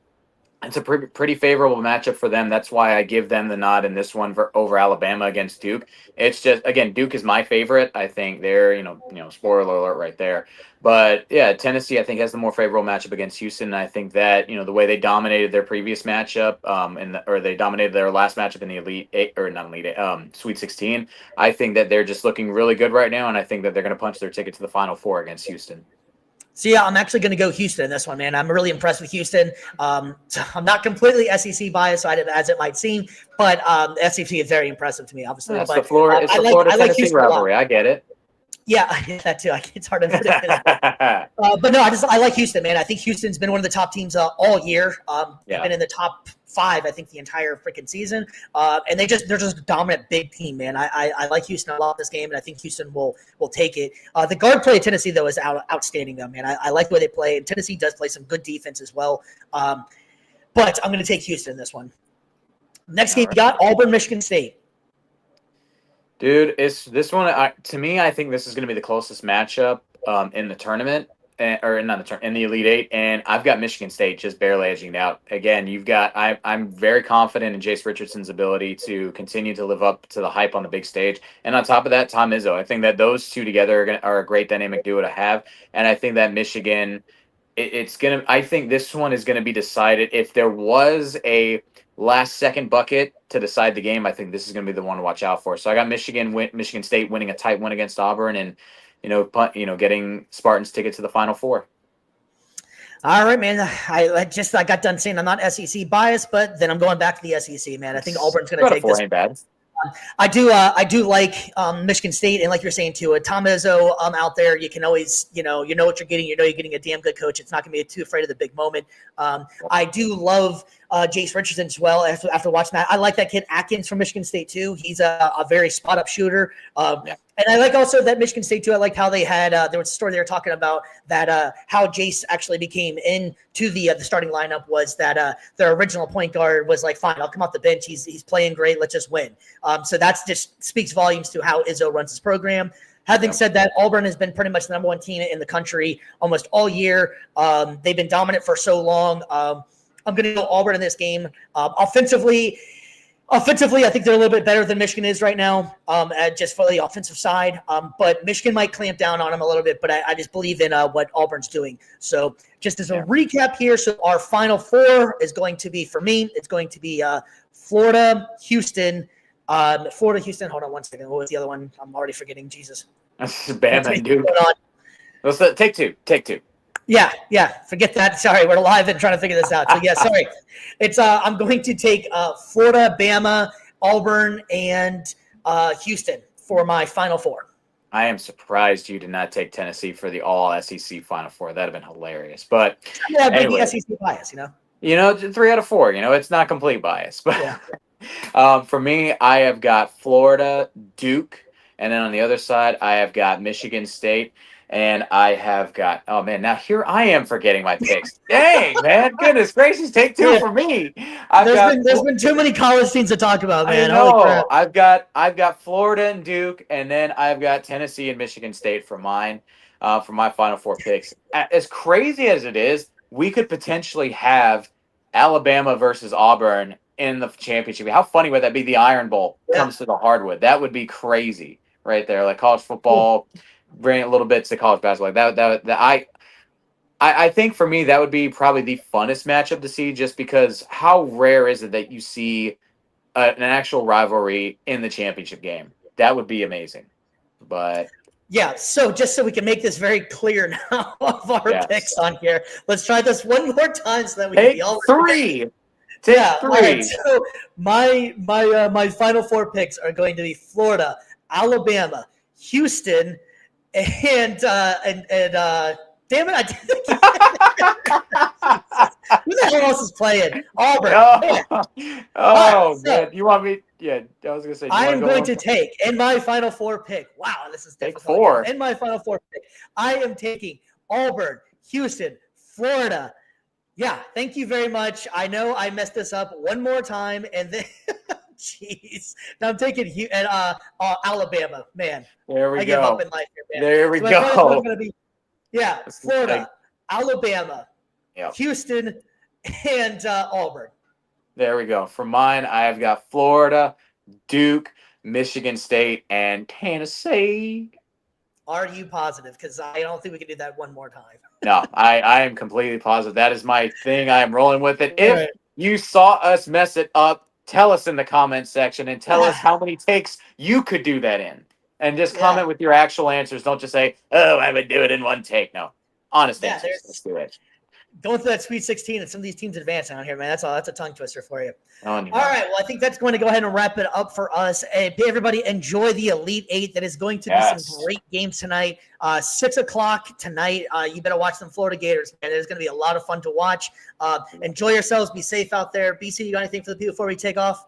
It's a pretty favorable matchup for them. That's why I give them the nod in this one over Alabama against Duke. It's just, again, Duke is my favorite. I think they're, spoiler alert right there. But yeah, Tennessee I think has the more favorable matchup against Houston. And I think that the way they dominated their previous matchup, or they dominated their last matchup in the Elite Eight, or not Elite Eight, Sweet 16. I think that they're just looking really good right now, and I think that they're going to punch their ticket to the Final Four against Houston. So yeah, I'm actually going to go Houston in this one, man. I'm really impressed with Houston. So I'm not completely SEC biased, as it might seem, but SEC is very impressive to me, obviously. That's but the Florida. It's the Florida-Tennessee rivalry. I get it. Yeah, that too. It's hard to put it in. But no, I like Houston, man. I think Houston's been one of the top teams all year. They've been in the top 5, I think, the entire freaking season. And they're just a dominant big team, man. I like Houston a lot this game, and I think Houston will take it. The guard play of Tennessee, though, is outstanding, though, man. I like the way they play, and Tennessee does play some good defense as well. But I'm going to take Houston in this one. Next game, we got Auburn, Michigan State. Dude, it's this one. To me, I think this is going to be the closest matchup in the tournament, or not the tournament, in the Elite Eight. And I've got Michigan State just barely edging out. Again, I'm very confident in Jace Richardson's ability to continue to live up to the hype on the big stage. And on top of that, Tom Izzo. I think that those two together are a great dynamic duo to have. And I think that Michigan, I think this one is going to be decided. If there was a last-second bucket to decide the game, I think this is going to be the one to watch out for. So I got Michigan State winning a tight win against Auburn, and getting Spartans ticket to the Final Four. All right, man. I got done saying I'm not SEC biased, but then I'm going back to the SEC, man. I think Auburn's going to take this. Ain't bad. I do like Michigan State, and like you're saying too, Tom Izzo out there. You can always, you know what you're getting. You're getting a damn good coach. It's not going to be too afraid of the big moment. I do love Jace Richardson as well. After watching that, I like that kid Atkins from Michigan State too. He's a very spot up shooter. And I like also that Michigan State too. I liked how they had there was a story they were talking about that how Jace actually became into the starting lineup was that their original point guard was like, fine, I'll come off the bench. He's playing great. Let's just win. So that's just speaks volumes to how Izzo runs his program. Having said that, Auburn has been pretty much the number one team in the country almost all year. They've been dominant for so long. I'm going to go Auburn in this game. Offensively, I think they're a little bit better than Michigan is right now, just for the offensive side. But Michigan might clamp down on them a little bit, but I just believe in what Auburn's doing. So just as a recap here, so our Final Four is going to be, for me, it's going to be Florida, Houston. Florida, Houston. Hold on one second. What was the other one? I'm already forgetting. Jesus. Bama, dude. Let's take two. Yeah. Forget that. Sorry, we're live and trying to figure this out. So sorry. It's I'm going to take Florida, Bama, Auburn, and Houston for my Final Four. I am surprised you did not take Tennessee for the all SEC Final Four. That'd have been hilarious. But maybe SEC bias, 3 out of 4. It's not complete bias. But for me, I have got Florida, Duke, and then on the other side, I have got Michigan State. And I have got, oh man, now here I am forgetting my picks. Dang, man, goodness gracious, take 2 for me. There's been too many college teams to talk about, man. I know. I've got Florida and Duke, and then I've got Tennessee and Michigan State for mine, for my Final Four picks. As crazy as it is, we could potentially have Alabama versus Auburn in the championship. How funny would that be? The Iron Bowl comes to the hardwood. That would be crazy, right there. Like college football. Bring a little bit to college basketball. I think for me that would be probably the funnest matchup to see, just because how rare is it that you see an actual rivalry in the championship game? That would be amazing. But so just so we can make this very clear now of our picks on here, let's try this one more time so that we can be all 3. Take 3. All right. So my Final Four picks are going to be Florida, Alabama, Houston. And damn it! I didn't. Who the hell else is playing? Auburn. Man. You want me? Yeah, I was gonna say. I am going to take in my Final Four pick. Wow, this is difficult. Take 4. In my Final Four pick, I am taking Auburn, Houston, Florida. Yeah, thank you very much. I know I messed this up one more time, and then. Jeez. Now I'm taking Alabama, man. There we go. I give up in life here, man. There we go. Florida, Alabama, Houston, and Auburn. There we go. For mine, I've got Florida, Duke, Michigan State, and Tennessee. Are you positive? Because I don't think we can do that one more time. No, I am completely positive. That is my thing. I am rolling with it. All If right. you saw us mess it up, tell us in the comments section and tell us how many takes you could do that in. And just comment with your actual answers. Don't just say, oh, I would do it in one take. No. Honest answers. Let's do it. Going through that Sweet 16 and some of these teams advancing out here, man. That's a tongue twister for you. Oh, no. All right. Well, I think that's going to go ahead and wrap it up for us. And everybody enjoy the Elite Eight. That is going to be some great games tonight. 6 o'clock tonight. You better watch them Florida Gators, man. It's going to be a lot of fun to watch. Enjoy yourselves. Be safe out there. BC, you got anything for the people before we take off?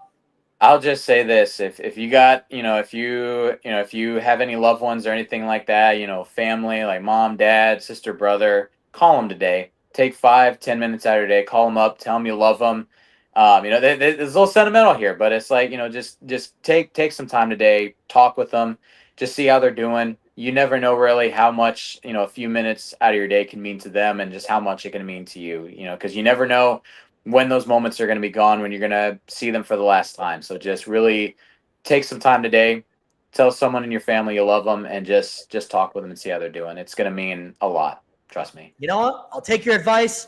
I'll just say this: if you got, if you have any loved ones or anything like that, family like mom, dad, sister, brother, call them today. Take 5-10 minutes out of your day. Call them up. Tell them you love them. It's a little sentimental here, but it's like, just take some time today. Talk with them. Just see how they're doing. You never know really how much, a few minutes out of your day can mean to them, and just how much it can mean to you. Because you never know when those moments are going to be gone, when you're going to see them for the last time. So just really take some time today. Tell someone in your family you love them, and just talk with them and see how they're doing. It's going to mean a lot. Trust me. You know what? I'll take your advice.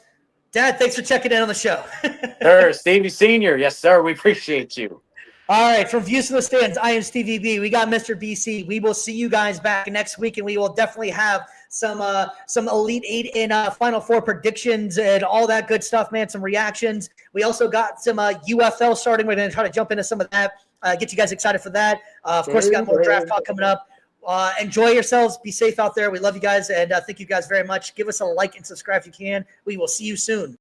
Dad, thanks for checking in on the show. Sir, Stevie Sr. Yes, sir. We appreciate you. All right. From Views from the Stands, I am Stevie B. We got Mr. BC. We will see you guys back next week, and we will definitely have some Elite Eight and Final Four predictions and all that good stuff, man. Some reactions. We also got some UFL starting. We're going to try to jump into some of that. Get you guys excited for that. Of course, we got more draft talk coming up. Enjoy yourselves. Be safe out there. We love you guys, and thank you guys very much. Give us a like and subscribe if you can. We will see you soon.